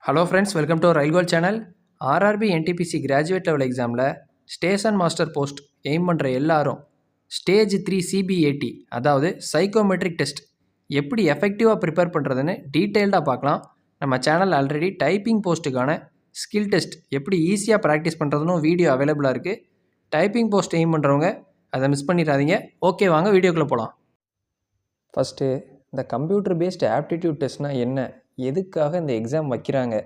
Hello friends, welcome to ரயில்கோல் channel. RRB NTPC graduate level எக்ஸாமில் station master post aim பண்ணுற எல்லாரும் stage 3 CBAT அதாவது சைக்கோமெட்ரிக் டெஸ்ட் எப்படி எஃபெக்டிவாக ப்ரிப்பேர் பண்ணுறதுன்னு டீட்டெயில்டாக பார்க்கலாம். நம்ம சேனல் ஆல்ரெடி டைப்பிங் போஸ்ட்டுக்கான ஸ்கில் டெஸ்ட் எப்படி ஈஸியாக ப்ராக்டிஸ் பண்ணுறதுன்னு வீடியோ அவைலபிளாக இருக்குது. டைப்பிங் போஸ்ட் எய்ம் பண்ணுறவங்க அதை மிஸ் பண்ணிடாதீங்க. ஓகே, வாங்க வீடியோக்குள்ளே போகலாம். ஃபஸ்ட்டு இந்த கம்ப்யூட்டர் பேஸ்டு ஆப்டிடியூட் டெஸ்ட்னால் என்ன, எதுக்காக இந்த எக்ஸாம் வைக்கிறாங்க,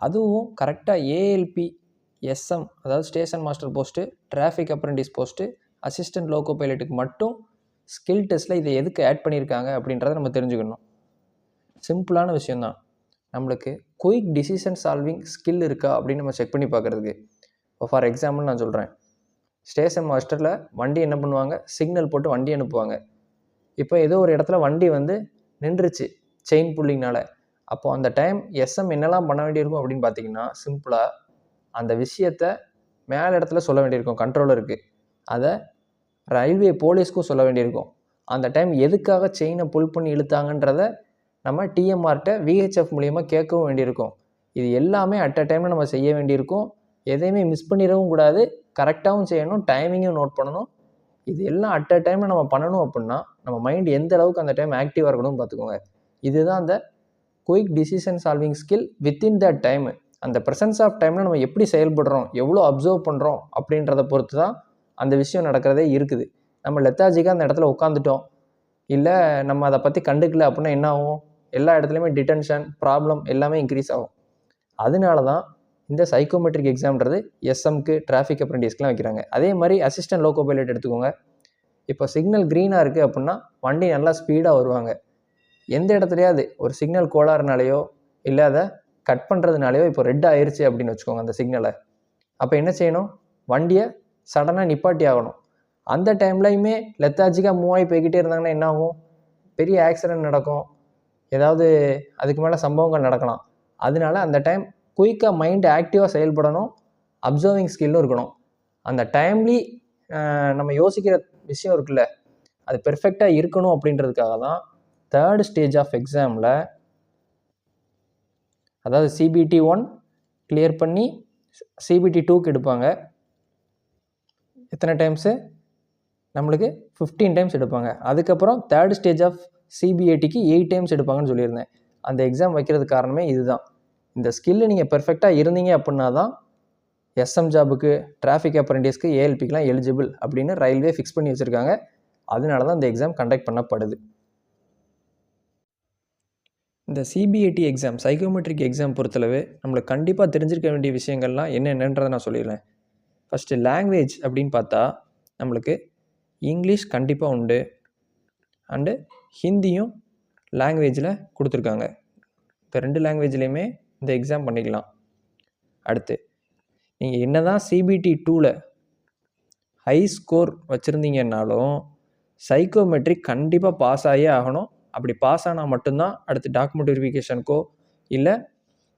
அதுவும் கரெக்டாக ஏஎல்பி எஸ்எம் அதாவது station master post, traffic apprentice post, assistant loco பைலட்டுக்கு மட்டும் ஸ்கில் டெஸ்ட்டில் இதை எதுக்கு ஆட் பண்ணியிருக்காங்க அப்படின்றத நம்ம தெரிஞ்சுக்கணும். சிம்பிளான விஷயந்தான். நம்மளுக்கு குயிக் டிசிஷன் சால்விங் ஸ்கில் இருக்கா அப்படின்னு நம்ம செக் பண்ணி பார்க்குறதுக்கு. இப்போ ஃபார் எக்ஸாம்பிள் நான் சொல்கிறேன், ஸ்டேஷன் மாஸ்டரில் வண்டி என்ன பண்ணுவாங்க, சிக்னல் போட்டு வண்டி அனுப்புவாங்க. இப்போ ஏதோ ஒரு இடத்துல வண்டி நின்றுச்சு செயின் புல்லிங்னால். அப்போது அந்த டைம் எஸ்எம் என்னெல்லாம் பண்ண வேண்டியிருக்கும் அப்படின்னு பார்த்தீங்கன்னா, சிம்பிளாக அந்த விஷயத்தை மேல் இடத்துல சொல்ல வேண்டியிருக்கும் கண்ட்ரோலருக்கு, அதை ரயில்வே போலீஸ்க்கும் சொல்ல வேண்டியிருக்கும். அந்த டைம் எதுக்காக செயினை புல் பண்ணி இழுத்தாங்கன்றதை நம்ம டிஎம்ஆர்கிட்ட விஹெச்எஃப் மூலியமாக கேட்கவும் வேண்டியிருக்கும். இது எல்லாமே அட் அ டைமில் நம்ம செய்ய வேண்டியிருக்கும். எதையுமே மிஸ் பண்ணிடவும் கூடாது, கரெக்டாகவும் செய்யணும், டைமிங்கும் நோட் பண்ணணும். இது எல்லாம் அட் அ டைமில் நம்ம பண்ணணும். அப்படின்னா நம்ம மைண்ட் எந்த அளவுக்கு அந்த டைம் ஆக்டிவாக இருக்கணும்னு பார்த்துக்கோங்க. இதுதான் அந்த quick decision solving skill within that time. அந்த ப்ரெசன்ஸ் ஆஃப் டைமில் நம்ம எப்படி செயல்படுறோம், எவ்வளோ அப்சர்வ் பண்ணுறோம் அப்படின்றத பொறுத்து தான் அந்த விஷயம் நடக்கிறதே இருக்குது. நம்ம லெத்தாஜிக்காக அந்த இடத்துல உட்காந்துட்டோம், இல்லை நம்ம அதை பற்றி கண்டுக்கல அப்படின்னா என்ன ஆகும், எல்லா இடத்துலையுமே டிடென்ஷன் ப்ராப்ளம் எல்லாமே இன்க்ரீஸ் ஆகும். அதனால தான் இந்த சைக்கோமெட்ரிக் எக்ஸாம்ன்றது எஸ்எம்க்கு டிராஃபிக் அப்ரெண்டிஸ்க்குலாம் வைக்கிறாங்க. அதே மாதிரி அசிஸ்டன்ட் லோக்கோ பைலட் எடுத்துக்கோங்க. இப்போ சிக்னல் க்ரீனாக இருக்குது அப்படின்னா வண்டி நல்லா ஸ்பீடாக வருவாங்க. எந்த இடத்துலையாவது ஒரு சிக்னல் கோளாறுனாலையோ இல்லை அதை கட் பண்ணுறதுனாலையோ இப்போ ரெட் ஆயிடுச்சு அப்படின்னு வச்சுக்கோங்க அந்த சிக்னலை, அப்போ என்ன செய்யணும், வண்டியை சடனாக நிப்பாட்டி ஆகணும். அந்த டைம்லையுமே லெத்தாஜிக்காக மூவ் ஆகி போய்கிட்டே இருந்தாங்கன்னா என்ன ஆகும், பெரிய ஆக்சிடென்ட் நடக்கும், ஏதாவது அதுக்கு மேலே சம்பவங்கள் நடக்கலாம். அதனால அந்த டைம் குயிக்காக மைண்டு ஆக்டிவாக செயல்படணும், அப்சர்விங் ஸ்கில்லும் இருக்கணும். அந்த டைம்லி நம்ம யோசிக்கிற விஷயம் இருக்குல்ல, அது பெர்ஃபெக்டாக இருக்கணும் அப்படின்றதுக்காக தான் தேர்ட் ஸ்டேஜ் ஆஃப் எக்ஸாமில், அதாவது சிபிடி 1 கிளியர் பண்ணி சிபிடி 2க்கு எடுப்பாங்க. எத்தனை டைம்ஸு, நம்மளுக்கு 15 டைம்ஸ் எடுப்பாங்க. அதுக்கப்புறம் தேர்ட் ஸ்டேஜ் ஆஃப் சிபிஐடிக்கு 8 டைம்ஸ் எடுப்பாங்கன்னு சொல்லியிருந்தேன். அந்த எக்ஸாம் வைக்கிறதுக்கு காரணமே இதுதான். இந்த ஸ்கில்லு நீங்கள் பெர்ஃபெக்டாக இருந்தீங்க அப்படின்னா தான் எஸ்எம் ஜாபுக்கு, டிராஃபிக் அப்ரெண்டிஸ்க்கு, ஏஎல்பிக்கெலாம் எலிஜிபிள் அப்படின்னு ரயில்வே ஃபிக்ஸ் பண்ணி வச்சுருக்காங்க. அதனால தான் இந்த எக்ஸாம் கண்டக்ட் பண்ணப்படுது. இந்த சிபிஐடி எக்ஸாம் சைக்கோமெட்ரிக் எக்ஸாம் பொறுத்தளவு நம்மளுக்கு கண்டிப்பாக தெரிஞ்சிருக்க வேண்டிய விஷயங்கள்லாம் என்னென்னன்றதை நான் சொல்லிடுறேன். ஃபஸ்ட்டு லாங்குவேஜ் அப்படின்னு பார்த்தா நம்மளுக்கு இங்கிலீஷ் கண்டிப்பாக உண்டு, அண்டு ஹிந்தியும் லாங்குவேஜில் கொடுத்துருக்காங்க. இப்போ 2 லாங்குவேஜ்லேயுமே இந்த எக்ஸாம் பண்ணிக்கலாம். அடுத்து நீங்கள் என்ன தான் சிபிடி 2ல் ஹை ஸ்கோர் வச்சுருந்தீங்கன்னாலும் சைக்கோமெட்ரிக் கண்டிப்பாக பாஸ் ஆகியே ஆகணும். அப்படி பாஸ் ஆனால் மட்டும்தான் அடுத்து டாக்குமெண்ட் வெரிஃபிகேஷனுக்கோ இல்லை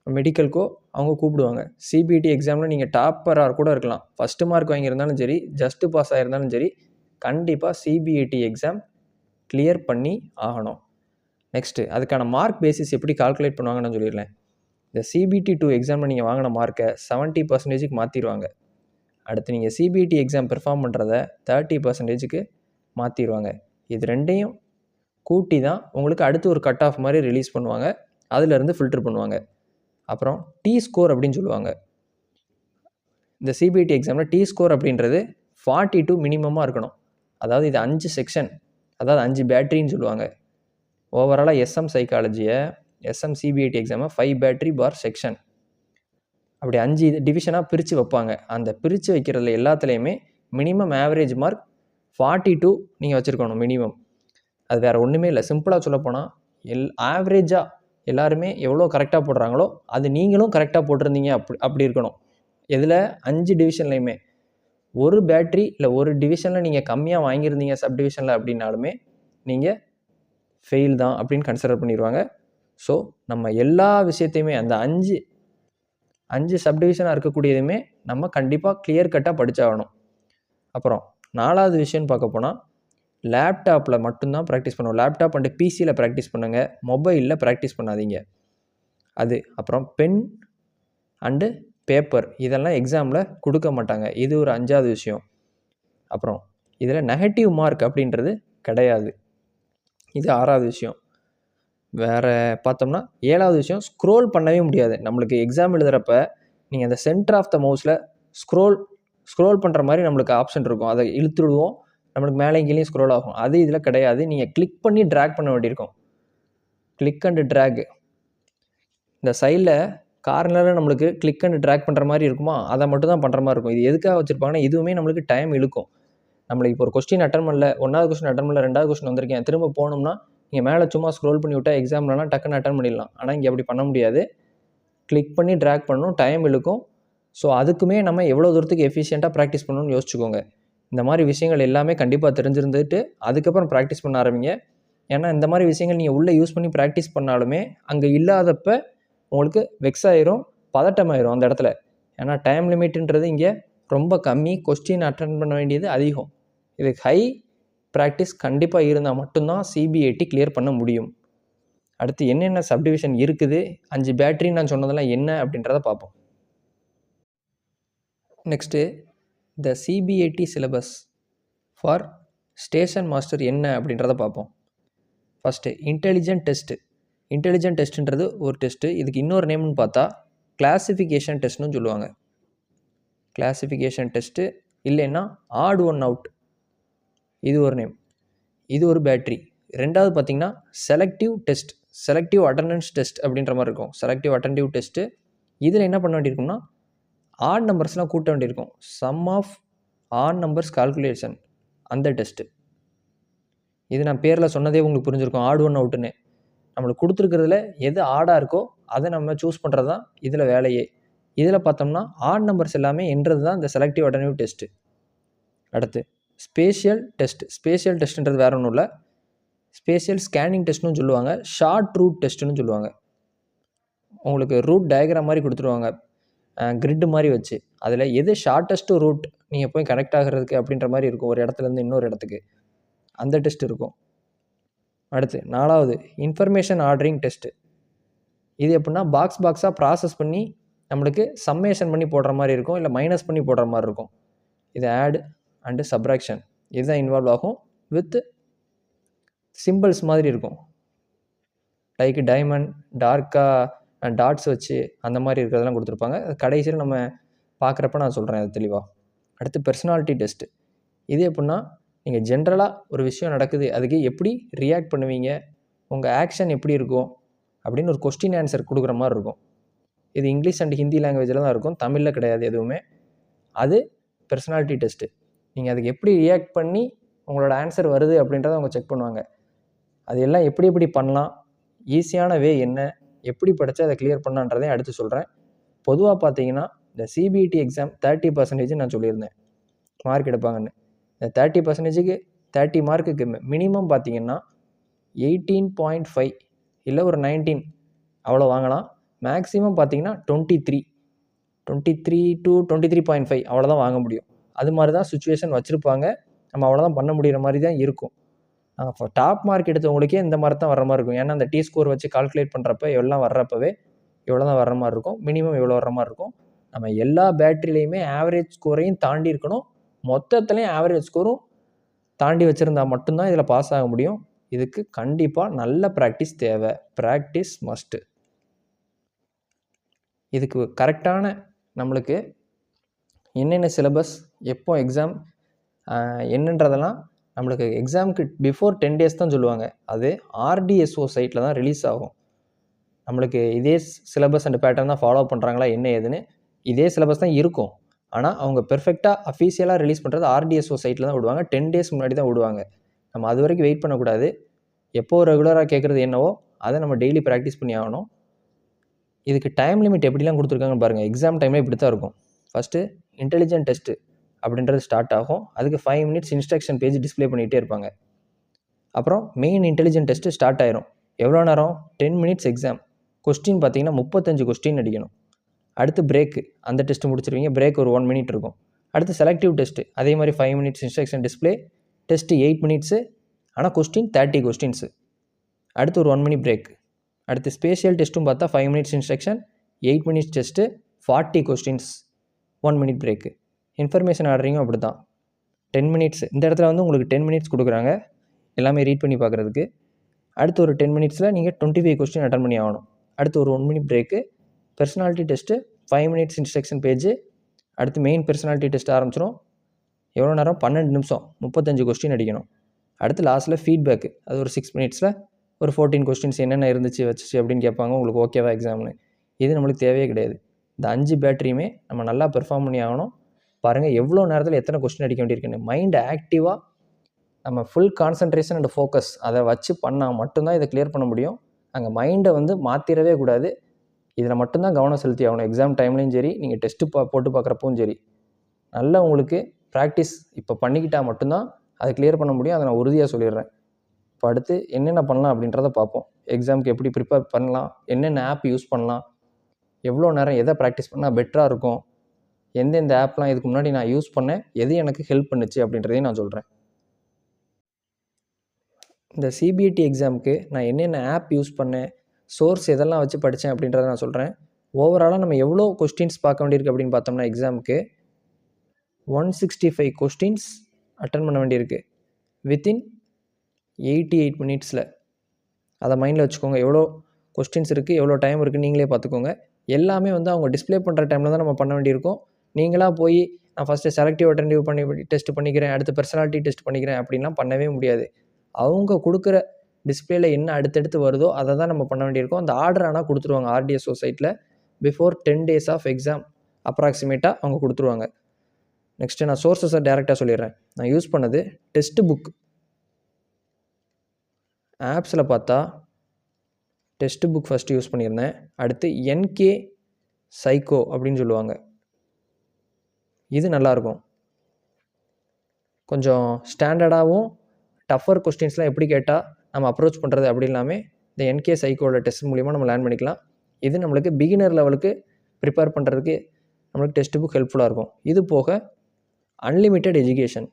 மெடிக்கலுக்கோ அவங்க கூப்பிடுவாங்க. சிபிடி எக்ஸாமில் நீங்கள் டாப்பராக கூட இருக்கலாம், ஃபஸ்ட்டு மார்க் வாங்கியிருந்தாலும் சரி, ஜஸ்ட்டு பாஸ் ஆகியிருந்தாலும் சரி, கண்டிப்பாக சிபிஐடி எக்ஸாம் கிளியர் பண்ணி ஆகணும். நெக்ஸ்ட்டு அதுக்கான மார்க் பேசிஸ் எப்படி கால்குலேட் பண்ணுவாங்கன்னு நான் சொல்லிடுறேன். இந்த சிபிடி 2 எக்ஸாமில் நீங்கள் வாங்கின மார்க்கை 70% மாற்றிடுவாங்க. அடுத்து நீங்கள் சிபிடி எக்ஸாம் பெர்ஃபார்ம் பண்ணுறத 30%க்கு மாற்றிடுவாங்க. இது ரெண்டையும் கூட்டி தான் உங்களுக்கு அடுத்து ஒரு கட் ஆஃப் மாதிரி ரிலீஸ் பண்ணுவாங்க, அதிலேருந்து ஃபில்டர் பண்ணுவாங்க. அப்புறம் டி ஸ்கோர் அப்படின்னு சொல்லுவாங்க. இந்த சிபிடி எக்ஸாமில் டி ஸ்கோர் அப்படின்றது 42 மினிமமாக இருக்கணும். அதாவது இது 5 செக்ஷன், அதாவது 5 பேட்ரின்னு சொல்லுவாங்க. ஓவராலாக எஸ்எம் சைக்காலஜியை, எஸ்எம் சிபிஐடி எக்ஸாமை 5 பேட்ரி பார் செக்ஷன் அப்படி 5 டிவிஷனாக பிரித்து வைப்பாங்க. அந்த பிரித்து வைக்கிறதுல எல்லாத்துலேயுமே மினிமம் ஆவரேஜ் மார்க் 42 நீங்கள் வச்சுருக்கணும் மினிமம். அது வேறு ஒன்றுமே இல்லை. சிம்பிளாக சொல்லப்போனால் ஆவரேஜாக எல்லாருமே எவ்வளோ கரெக்டாக போடுறாங்களோ அது நீங்களும் கரெக்டாக போட்டிருந்தீங்க அப்படி இருக்கணும். இதில் 5 டிவிஷன்லையுமே ஒரு பேட்ரி இல்லை ஒரு டிவிஷனில் நீங்கள் கம்மியாக வாங்கியிருந்தீங்க சப் டிவிஷனில் அப்படின்னாலுமே நீங்கள் ஃபெயில் தான் அப்படின்னு கன்சிடர் பண்ணிடுவாங்க. ஸோ நம்ம எல்லா விஷயத்தையுமே அந்த 5 சப்டிவிஷனாக இருக்கக்கூடியதுமே நம்ம கண்டிப்பாக கிளியர் கட்டாக படித்தாகணும். அப்புறம் 4வது விஷயம்னு பார்க்க போனால் லேப்டாப்பில் மட்டும்தான் ப்ராக்டிஸ் பண்ணுவோம். லேப்டாப் அண்டு பிசியில் ப்ராக்டிஸ் பண்ணுங்கள், மொபைலில் ப்ராக்டிஸ் பண்ணாதீங்க. அது. அப்புறம் பென் அண்டு பேப்பர் இதெல்லாம் எக்ஸாமில் கொடுக்க மாட்டாங்க. இது ஒரு 5வது விஷயம். அப்புறம் இதில் நெகட்டிவ் மார்க் அப்படின்றது கிடையாது. இது 6வது விஷயம். வேறு பார்த்தோம்னா 7வது விஷயம் ஸ்க்ரோல் பண்ணவே முடியாது. நம்மளுக்கு எக்ஸாம் எழுதுகிறப்ப நீங்கள் அந்த சென்டர் ஆஃப் த மவுஸில் ஸ்க்ரோல் பண்ணுற மாதிரி நம்மளுக்கு ஆப்ஷன் இருக்கும். அதை இழுத்து விடுவோம், நம்மளுக்கு மேலே கீழே ஸ்க்ரோல் ஆகும். அது இதில் கிடையாது. நீங்கள் கிளிக் பண்ணி ட்ராக் பண்ண வேண்டியிருக்கும். Click and track. இந்த சைடில் கார்னரில் நம்மளுக்கு கிளிக் அண்ட் ட்ராக் பண்ணுற மாதிரி இருக்குமா, அதை மட்டும் தான் பண்ணுற மாதிரி இருக்கும். இது எதுக்காக வச்சுருப்பாங்கன்னா, இதுவுமே நம்மளுக்கு டைம் இழுக்கும். நம்மளுக்கு இப்போ ஒரு கொஸ்டின் அட்டன் பண்ணல, 1வது கொஸ்டின் அட்டன் பண்ணல, 2வது கொஸ்டின் வந்திருக்கேன், திரும்ப போனோம்னா நீங்கள் மேலே சும்மா ஸ்க்ரோல் பண்ணி விட்டால் எக்ஸாம்லலாம் டக்குன்னு அட்டன் பண்ணிடலாம். ஆனால் இங்கே அப்படி பண்ண முடியாது. கிளிக் பண்ணி ட்ராக் பண்ணணும், டைம் இழுக்கும். ஸோ அதுக்குமே நம்ம எவ்வளோ தூரத்துக்கு எஃபிஷியண்ட்டாக ப்ராக்டிஸ் பண்ணணும்னு யோசிச்சுக்கோங்க. இந்த மாதிரி விஷயங்கள் எல்லாமே கண்டிப்பாக தெரிஞ்சிருந்துட்டு அதுக்கப்புறம் ப்ராக்டிஸ் பண்ண ஆரம்பிங்க. ஏன்னா இந்த மாதிரி விஷயங்கள் நீங்கள் உள்ளே யூஸ் பண்ணி ப்ராக்டிஸ் பண்ணாலுமே அங்கே இல்லாதப்ப உங்களுக்கு வெக்ஸ் ஆயிரும், பதட்டமாயிரும் அந்த இடத்துல. ஏன்னா டைம் லிமிட்டுன்றது இங்கே ரொம்ப கம்மி, கொஸ்டின் அட்டன் பண்ண வேண்டியது அதிகம். இதுக்கு ஹை ப்ராக்டிஸ் கண்டிப்பாக இருந்தால் மட்டும்தான் சிபிஐடி கிளியர் பண்ண முடியும். அடுத்து என்னென்ன சப்டிவிஷன் இருக்குது, 5 பேட்டரின்னு நான் சொன்னதெல்லாம் என்ன அப்படின்றத பார்ப்போம். Next the CBIT syllabus for station master என்ன அப்படின்றத பார்ப்போம். First intelligent test. இன்டெலிஜென்ட் டெஸ்ட்டுன்றது ஒரு டெஸ்ட்டு. இதுக்கு இன்னொரு நேம்னு பார்த்தா கிளாசிஃபிகேஷன் டெஸ்ட்னு சொல்லுவாங்க. கிளாசிஃபிகேஷன் டெஸ்ட்டு இல்லைன்னா ஆட் ஒன் அவுட், இது ஒரு நேம். இது ஒரு பேட்டரி. 2வது பார்த்திங்கன்னா selective test, selective attendance test அப்படின்ற மாதிரி இருக்கும். Selective attentive test. இதில் என்ன பண்ண வேண்டியிருக்கும்னா ஆட் நம்பர்ஸ்லாம் கூட்ட வேண்டியிருக்கும். Sum of odd numbers calculation, அந்த டெஸ்ட்டு. இது நான் பேரில் சொன்னதே உங்களுக்கு புரிஞ்சிருக்கும், ஆட் ஒன் அவுட்டுன்னு. நம்மளுக்கு கொடுத்துருக்கிறதுல எது ஆடாக இருக்கோ அதை நம்ம சூஸ் பண்ணுறது தான் இதில் வேலையே. இதில் பார்த்தோம்னா ஆட் நம்பர்ஸ் எல்லாமே என்றது தான் இந்த செலக்டிவ் அட்டன்டிவ் டெஸ்ட்டு. அடுத்து ஸ்பேஷியல் டெஸ்ட். ஸ்பேஷியல் டெஸ்ட்டுன்றது வேறு ஒன்றும் இல்லை, ஸ்பேஷியல் ஸ்கேனிங் டெஸ்ட்னு சொல்லுவாங்க, ஷார்ட் ரூட் டெஸ்ட்டுன்னு சொல்லுவாங்க. உங்களுக்கு ரூட் டயக்ராம் மாதிரி கொடுத்துருவாங்க, கிரிட்டு மாதிரி வச்சு. அதில் எது ஷார்ட்டஸ்ட்டு ரூட் நீங்கள் போய் கனெக்ட் ஆகிறதுக்கு அப்படின்ற மாதிரி இருக்கும், ஒரு இடத்துலேருந்து இன்னொரு இடத்துக்கு. அந்த டெஸ்ட் இருக்கும். அடுத்து 4வது இன்ஃபர்மேஷன் ஆர்டரிங் டெஸ்ட்டு. இது எப்படின்னா பாக்ஸாக ப்ராசஸ் பண்ணி நம்மளுக்கு சம்மேஷன் பண்ணி போடுற மாதிரி இருக்கும், இல்லை மைனஸ் பண்ணி போடுற மாதிரி இருக்கும். இது ஆட் அண்டு சப்ராக்ஷன் இதுதான் இன்வால்வ் ஆகும். வித் சிம்பிள்ஸ் மாதிரி இருக்கும், லைக் டைமண்ட், டார்க்காக டாட்ஸ் வச்சு அந்த மாதிரி இருக்கிறதெல்லாம் கொடுத்துருப்பாங்க. கடைசியில் நம்ம பார்க்குறப்ப நான் சொல்கிறேன் அது தெளிவாக. அடுத்து பர்சனாலிட்டி டெஸ்ட்டு. இது எப்படின்னா நீங்கள் ஜென்ரலாக ஒரு விஷயம் நடக்குது, அதுக்கு எப்படி ரியாக்ட் பண்ணுவீங்க, உங்கள் ஆக்ஷன் எப்படி இருக்கும் அப்படின்னு ஒரு கொஸ்டின் ஆன்சர் கொடுக்குற மாதிரி இருக்கும். இது இங்கிலீஷ் அண்ட் ஹிந்தி லாங்குவேஜில் தான் இருக்கும், தமிழில் கிடையாது எதுவுமே. அது பர்சனாலிட்டி டெஸ்ட்டு. நீங்கள் அதுக்கு எப்படி ரியாக்ட் பண்ணி உங்களோட ஆன்சர் வருது அப்படின்றத அவங்க செக் பண்ணுவாங்க. அது எல்லாம் எப்படி எப்படி பண்ணலாம், ஈஸியான வே என்ன, எப்படி படித்தா அதை கிளியர் பண்ணான்றதையும் அடுத்து சொல்கிறேன். பொதுவாக பார்த்தீங்கன்னா இந்த சிபிஐடி எக்ஸாம் 30% நான் சொல்லியிருந்தேன் மார்க் எடுப்பாங்கன்னு. இந்த 30%க்கு 30 மார்க்குக்கு மினிமம் பார்த்தீங்கன்னா 18.5 இல்லை ஒரு 19 அவ்வளோ வாங்கலாம். மேக்ஸிமம் பார்த்தீங்கன்னா 23 to 23.5 அவ்வளோதான் வாங்க முடியும். அது மாதிரி தான் சுச்சுவேஷன் வச்சுருப்பாங்க. நம்ம அவ்வளோதான் பண்ண முடிகிற மாதிரி தான் இருக்கும். டாப் மார்க் எடுத்தவங்களுக்கே இந்த மாதிரி தான் வர்ற மாதிரி இருக்கும். ஏன்னா அந்த டி ஸ்கோர் வச்சு கால்குலேட் பண்ணுறப்ப எல்லாம் வர்றப்பவே இவ்வளோ தான் வர்ற மாதிரி இருக்கும், மினிமம் இவ்வளோ வர்ற மாதிரி இருக்கும். நம்ம எல்லா பேட்டரிலையுமே ஆவரேஜ் ஸ்கோரையும் தாண்டி இருக்கணும், மொத்தத்துலேயும் ஆவரேஜ் ஸ்கோரும் தாண்டி வச்சுருந்தா மட்டும்தான் இதில் பாஸ் ஆக முடியும். இதுக்கு கண்டிப்பாக நல்ல ப்ராக்டிஸ் தேவை, ப்ராக்டிஸ் மஸ்ட்டு. இதுக்கு கரெக்டான நம்மளுக்கு என்னென்ன சிலபஸ், எப்போ எக்ஸாம் என்னன்றதெல்லாம் நம்மளுக்கு எக்ஸாமுக்கு பிஃபோர் 10 days தான் சொல்லுவாங்க. அது RDSO சைட்டில் தான் ரிலீஸ் ஆகும். நம்மளுக்கு இதே சிலபஸ் அண்ட் பேட்டர்ன் தான் ஃபாலோ பண்ணுறாங்களா என்ன ஏதுன்னு இதே சிலபஸ் தான் இருக்கும். ஆனால் அவங்க பெர்ஃபெக்டாக அஃபீஷியலாக ரிலீஸ் பண்ணுறது RDSO சைட்டில் தான் விடுவாங்க. 10 days முன்னாடி தான் விடுவாங்க. நம்ம அது வரைக்கும் வெயிட் பண்ணக்கூடாது. எப்போது ரெகுலராக கேட்குறது என்னவோ அதை நம்ம டெய்லி ப்ராக்டிஸ் பண்ணி ஆகணும். இதுக்கு டைம் லிமிட் எப்படிலாம் கொடுத்துருக்காங்கன்னு பாருங்கள். எக்ஸாம் டைமில் இப்படி தான் இருக்கும். ஃபஸ்ட்டு இன்டெலிஜென்ட் டெஸ்ட்டு அப்படின்றது ஸ்டார்ட் ஆகும். அதுக்கு 5 minutes இன்ஸ்ட்ரக்ஷன் பேஜ் டிஸ்பிளே பண்ணிகிட்டே இருப்பாங்க. அப்புறம் மெயின் இன்டெலிஜென்ட் டெஸ்ட்டு ஸ்டார்ட் ஆயிரும். எவ்வளோ நேரம்? 10 minutes எக்ஸாம். கொஸ்டின் பார்த்தீங்கன்னா 35 கொஸ்டின் அடிக்கணும். அடுத்து பிரேக்கு, அந்த டெஸ்ட்டு முடிச்சிருவீங்க. பிரேக் ஒரு 1 minute இருக்கும். அடுத்து செலக்டிவ் டெஸ்ட்டு, அதே மாதிரி 5 minutes instruction display, test 8 minutes, ஆனால் கொஸ்டின் 30 கொஸ்டின்ஸு. அடுத்து ஒரு 1 minute பிரேக். அடுத்து ஸ்பேஷியல் டெஸ்ட்டும் பார்த்தா 5 minutes instruction, 8 minutes test, 40 questions, 1 minute break. Information ஆர்டரிங்கும் அப்படி தான், 10 மினிட்ஸ். இந்த இடத்துல வந்து உங்களுக்கு 10 மினிட்ஸ் கொடுக்குறாங்க எல்லாமே ரீட் பண்ணி பார்க்குறதுக்கு. அடுத்து ஒரு 10 மினிட்ஸில் நீங்கள் 25 கொஸ்டின் அட்டன் பண்ணி ஆகணும். அடுத்து ஒரு 1 minute break. Personality test 5 minutes instruction page. அடுத்து மெயின் பர்சனாலிட்டி டெஸ்ட் ஆரம்பிச்சிடும். எவ்வளோ நேரம்? 12 நிமிஷம், 35 கொஸ்டின் அடிக்கணும். அடுத்து லாஸ்ட்டில் ஃபீட்பேக்கு, அது ஒரு 6 மினிட்ஸில் ஒரு 14 கொஸ்டின்ஸ் என்னென்ன இருந்துச்சு வச்சுச்சு அப்படின்னு கேட்பாங்க, உங்களுக்கு ஓகேவா எக்ஸாம்னு. இது நம்மளுக்கு தேவையே கிடையாது. இந்த 5 பேட்டரியுமே நம்ம நல்லா பெர்ஃபார்ம் பண்ணி ஆகணும். பாருங்கள் எவ்வளோ நேரத்தில் எத்தனை கொஸ்டின் அடிக்க வேண்டியிருக்குன்னு. மைண்டு ஆக்டிவாக நம்ம ஃபுல் கான்சன்ட்ரேஷன் அண்ட் ஃபோக்கஸ் அதை வச்சு பண்ணால் மட்டும்தான் இதை கிளியர் பண்ண முடியும். அங்கே மைண்டை வந்து மாற்றிடவே கூடாது. இதில் மட்டும்தான் கவனம் செலுத்தி ஆகணும். எக்ஸாம் டைம்லேயும் சரி, நீங்கள் டெஸ்ட்டு போட்டு பார்க்குறப்பவும் சரி, நல்லா உங்களுக்கு ப்ராக்டிஸ் இப்போ பண்ணிக்கிட்டால் மட்டும்தான் அதை கிளியர் பண்ண முடியும். அதை நான் உறுதியாக சொல்லிடுறேன். இப்போ அடுத்து என்னென்ன பண்ணலாம் அப்படின்றத பார்ப்போம். எக்ஸாமுக்கு எப்படி ப்ரிப்பேர் பண்ணலாம், என்னென்ன ஆப் யூஸ் பண்ணலாம், எவ்வளோ நேரம் எதை ப்ராக்டிஸ் பண்ணால் பெட்டராக இருக்கும், எந்தெந்த ஆப்லாம் இதுக்கு முன்னாடி நான் யூஸ் பண்ணேன், எது எனக்கு ஹெல்ப் பண்ணுச்சு அப்படின்றதையும் நான் சொல்கிறேன். இந்த சிபிஐடி எக்ஸாமுக்கு நான் என்னென்ன ஆப் யூஸ் பண்ணேன், சோர்ஸ் எதெல்லாம் வச்சு படித்தேன் அப்படின்றத நான் சொல்கிறேன். ஓவராலாக நம்ம எவ்வளோ கொஸ்டின்ஸ் பார்க்க வேண்டியிருக்கு அப்படின்னு பார்த்தோம்னா, எக்ஸாமுக்கு 165 கொஸ்டின்ஸ் அட்டன் பண்ண வேண்டியிருக்கு வித்தின் 88 மினிட்ஸில். அதை மைண்டில் வச்சுக்கோங்க. எவ்வளோ கொஸ்டின்ஸ் இருக்குது, எவ்வளோ டைம் இருக்குது நீங்களே பார்த்துக்கோங்க. எல்லாமே வந்து அவங்க டிஸ்பிளே பண்ணுற டைமில் தான் நம்ம பண்ண வேண்டியிருக்கும். நீங்களாக போய் நான் ஃபஸ்ட்டு செலக்டிவ் அட்டென்டிவ் டெஸ்ட் பண்ணிக்கிறேன், அடுத்து பர்சனாலிட்டி டெஸ்ட் பண்ணிக்கிறேன் அப்படின்லாம் பண்ணவே முடியாது. அவங்க கொடுக்குற டிஸ்பிளேல என்ன அடுத்தடுத்து வருதோ அதை தான் நம்ம பண்ண வேண்டியிருக்கும். அந்த ஆர்டர் ஆனால் கொடுத்துருவாங்க ஆர்டிஎஸ்ஓ சைட்டில். பிஃபோர் 10 days ஆஃப் எக்ஸாம் அப்ராக்சிமேட்டாக அவங்க கொடுத்துருவாங்க. நெக்ஸ்ட்டு நான் சோர்ஸஸை டேரெக்டாக சொல்லிடுறேன். நான் யூஸ் பண்ணது டெஸ்ட்டு புக். ஆப்ஸில் பார்த்தா டெஸ்ட்டு புக் ஃபஸ்ட்டு யூஸ் பண்ணியிருந்தேன். அடுத்து என்கே சைக்கோ அப்படின்னு சொல்லுவாங்க. இது நல்லாயிருக்கும். கொஞ்சம் ஸ்டாண்டர்டாகவும் டஃபர் கொஸ்டின்ஸ்லாம் எப்படி கேட்டால் நம்ம அப்ரோச் பண்ணுறது அப்படி இல்லாமல் இந்த என்கே சைக்கோட டெஸ்ட் மூலிமா நம்ம லேர்ன் பண்ணிக்கலாம். இது நம்மளுக்கு பிகினர் லெவலுக்கு ப்ரிப்பேர் பண்ணுறதுக்கு நம்மளுக்கு டெஸ்ட் புக் ஹெல்ப்ஃபுல்லாக இருக்கும். இது போக அன்லிமிட்டெட் எஜுகேஷன்,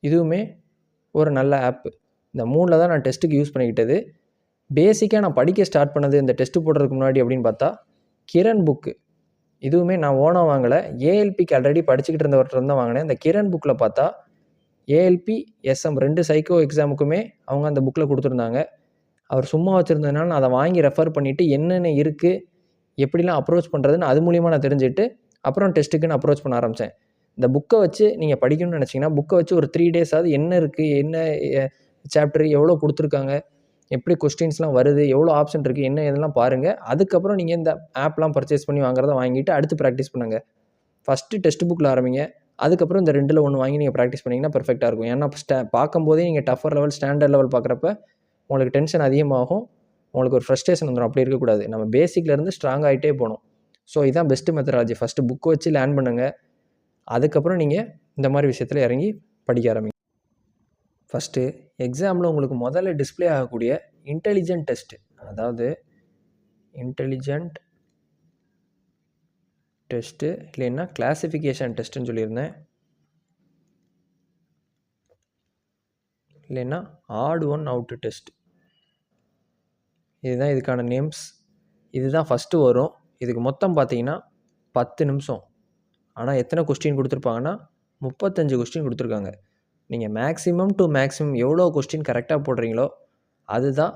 இதுவுமே ஒரு நல்ல ஆப்பு. இந்த 3 தான் நான் டெஸ்ட்டுக்கு யூஸ் பண்ணிக்கிட்டது. பேசிக்காக நான் படிக்க ஸ்டார்ட் பண்ணது இந்த டெஸ்ட்டு போடுறதுக்கு முன்னாடி அப்படின்னு பார்த்தா கிரண் புக்கு. இதுவுமே நான் ஓனாக வாங்கலை, ஏஎல்பிக்கு ஆல்ரெடி படிச்சுக்கிட்டு இருந்தவர்கிட்ட தான் வாங்கினேன். இந்த கிரண் புக்கில் பார்த்தா ஏஎல்பி, எஸ்எம் 2 சைக்கோ எக்ஸாமுக்குமே அவங்க அந்த புக்கில் கொடுத்துருந்தாங்க. அவர் சும்மா வச்சுருந்ததுனால நான் அதை வாங்கி ரெஃபர் பண்ணிவிட்டு என்னென்ன இருக்குது, எப்படிலாம் அப்ரோச் பண்ணுறதுன்னு அது மூலிமா நான் தெரிஞ்சுட்டு அப்புறம் டெஸ்ட்டுக்குன்னு அப்ரோச் பண்ண ஆரம்பித்தேன். இந்த புக்கை வச்சு நீங்கள் படிக்கணும்னு நினச்சிங்கன்னா புக்கை வச்சு ஒரு 3 days ஆகுது என்ன இருக்குது, என்ன சாப்டர், எவ்வளோ கொடுத்துருக்காங்க, எப்படி கொஸ்டின்ஸ்லாம் வருது, எவ்வளோ ஆப்ஷன் இருக்குது, என்ன இதெல்லாம் பாருங்கள். அதுக்கப்புறம் நீங்கள் இந்த ஆப்லாம் பர்ச்சேஸ் பண்ணி வாங்குறத வாங்கிட்டு அடுத்து ப்ராக்டிஸ் பண்ணுங்கள். ஃபஸ்ட்டு டெஸ்ட் புக்கில் ஆரம்பிங்க, அதுக்கப்புறம் இந்த 2ல் ஒன்று வாங்கி நீங்கள் ப்ராக்டிஸ் பண்ணிங்கன்னா பெர்ஃபெக்டாக இருக்கும். ஏன்னா பார்க்கும்போதே நீங்கள் டஃபர் லெவல், ஸ்டாண்டர்ட் லெவல் பார்க்குறப்ப உங்களுக்கு டென்ஷன் அதிகமாகும், உங்களுக்கு ஒரு ஃப்ரஸ்ட்ரேஷன் வந்துடும். அப்படி இருக்கக்கூடாது. நம்ம பேசிக்லேருந்து ஸ்ட்ராங் ஆகிட்டே போகணும். ஸோ இதுதான் பெஸ்ட்டு மெத்தடாலஜி. ஃபஸ்ட்டு புக்கு வச்சு லேர்ன் பண்ணுங்கள், அதுக்கப்புறம் நீங்கள் இந்த மாதிரி விஷயத்தில் இறங்கி படிக்க ஆரம்பிங்க. ஃபஸ்ட்டு எக்ஸாமில் உங்களுக்கு முதல்ல டிஸ்பிளே ஆகக்கூடிய இன்டெலிஜென்ட் டெஸ்ட்டு, அதாவது இன்டெலிஜென்ட் டெஸ்ட்டு இல்லைன்னா கிளாசிஃபிகேஷன் டெஸ்ட்டுன்னு சொல்லியிருந்தேன், இல்லைன்னா ஆட் ஒன் அவுட் டெஸ்ட். இதுதான் இதுக்கான நேம்ஸ். இதுதான் ஃபஸ்ட்டு வரும். இதுக்கு மொத்தம் பார்த்தீங்கன்னா 10 நிமிஷம். ஆனால் எத்தனை கொஸ்டின் கொடுத்துருப்பாங்கன்னா 35 கொஸ்டின் கொடுத்துருக்காங்க. நீங்கள் மேக்ஸிமம் டு மேக்ஸிமம் எவ்வளோ கொஸ்டின் கரெக்டாக போடுறீங்களோ அதுதான்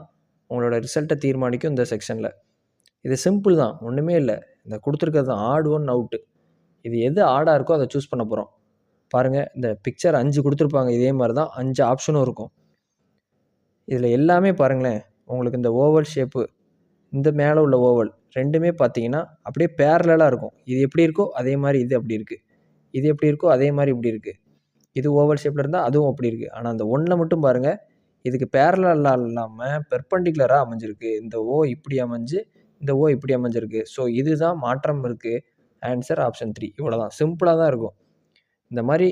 உங்களோட ரிசல்ட்டை தீர்மானிக்கும் இந்த செக்ஷனில். இது சிம்பிள் தான், ஒன்றுமே இல்லை. இந்த கொடுத்துருக்கிறது தான் ஆட் ஒன் அவுட்டு. இது எது ஆடாக இருக்கோ அதை சூஸ் பண்ண போகிறோம். பாருங்கள், இந்த பிக்சர் 5 கொடுத்துருப்பாங்க. இதே மாதிரி தான் 5 ஆப்ஷனும் இருக்கும். இதில் எல்லாமே பாருங்களேன், உங்களுக்கு இந்த ஓவல் ஷேப்பு, இந்த மேலே உள்ள ஓவல் ரெண்டுமே பார்த்தீங்கன்னா அப்படியே பேரலாக இருக்கும். இது எப்படி இருக்கோ அதே மாதிரி இது அப்படி இருக்குது, இது எப்படி இருக்கோ அதே மாதிரி இப்படி இருக்குது. இது ஓவல் ஷேப்பில் இருந்தால் அதுவும் அப்படி இருக்குது. ஆனால் அந்த ஒன்றில் மட்டும் பாருங்கள், இதுக்கு பேரலாக இல்லாமல் பெர்பெண்டிகுலராக அமைஞ்சிருக்கு. இந்த ஓ இப்படி அமைஞ்சு இந்த ஓ இப்படி அமைஞ்சிருக்கு. ஸோ இதுதான் மாற்றம் இருக்குது. Answer option 3. இவ்வளோதான், சிம்பிளாக தான் இருக்கும். இந்த மாதிரி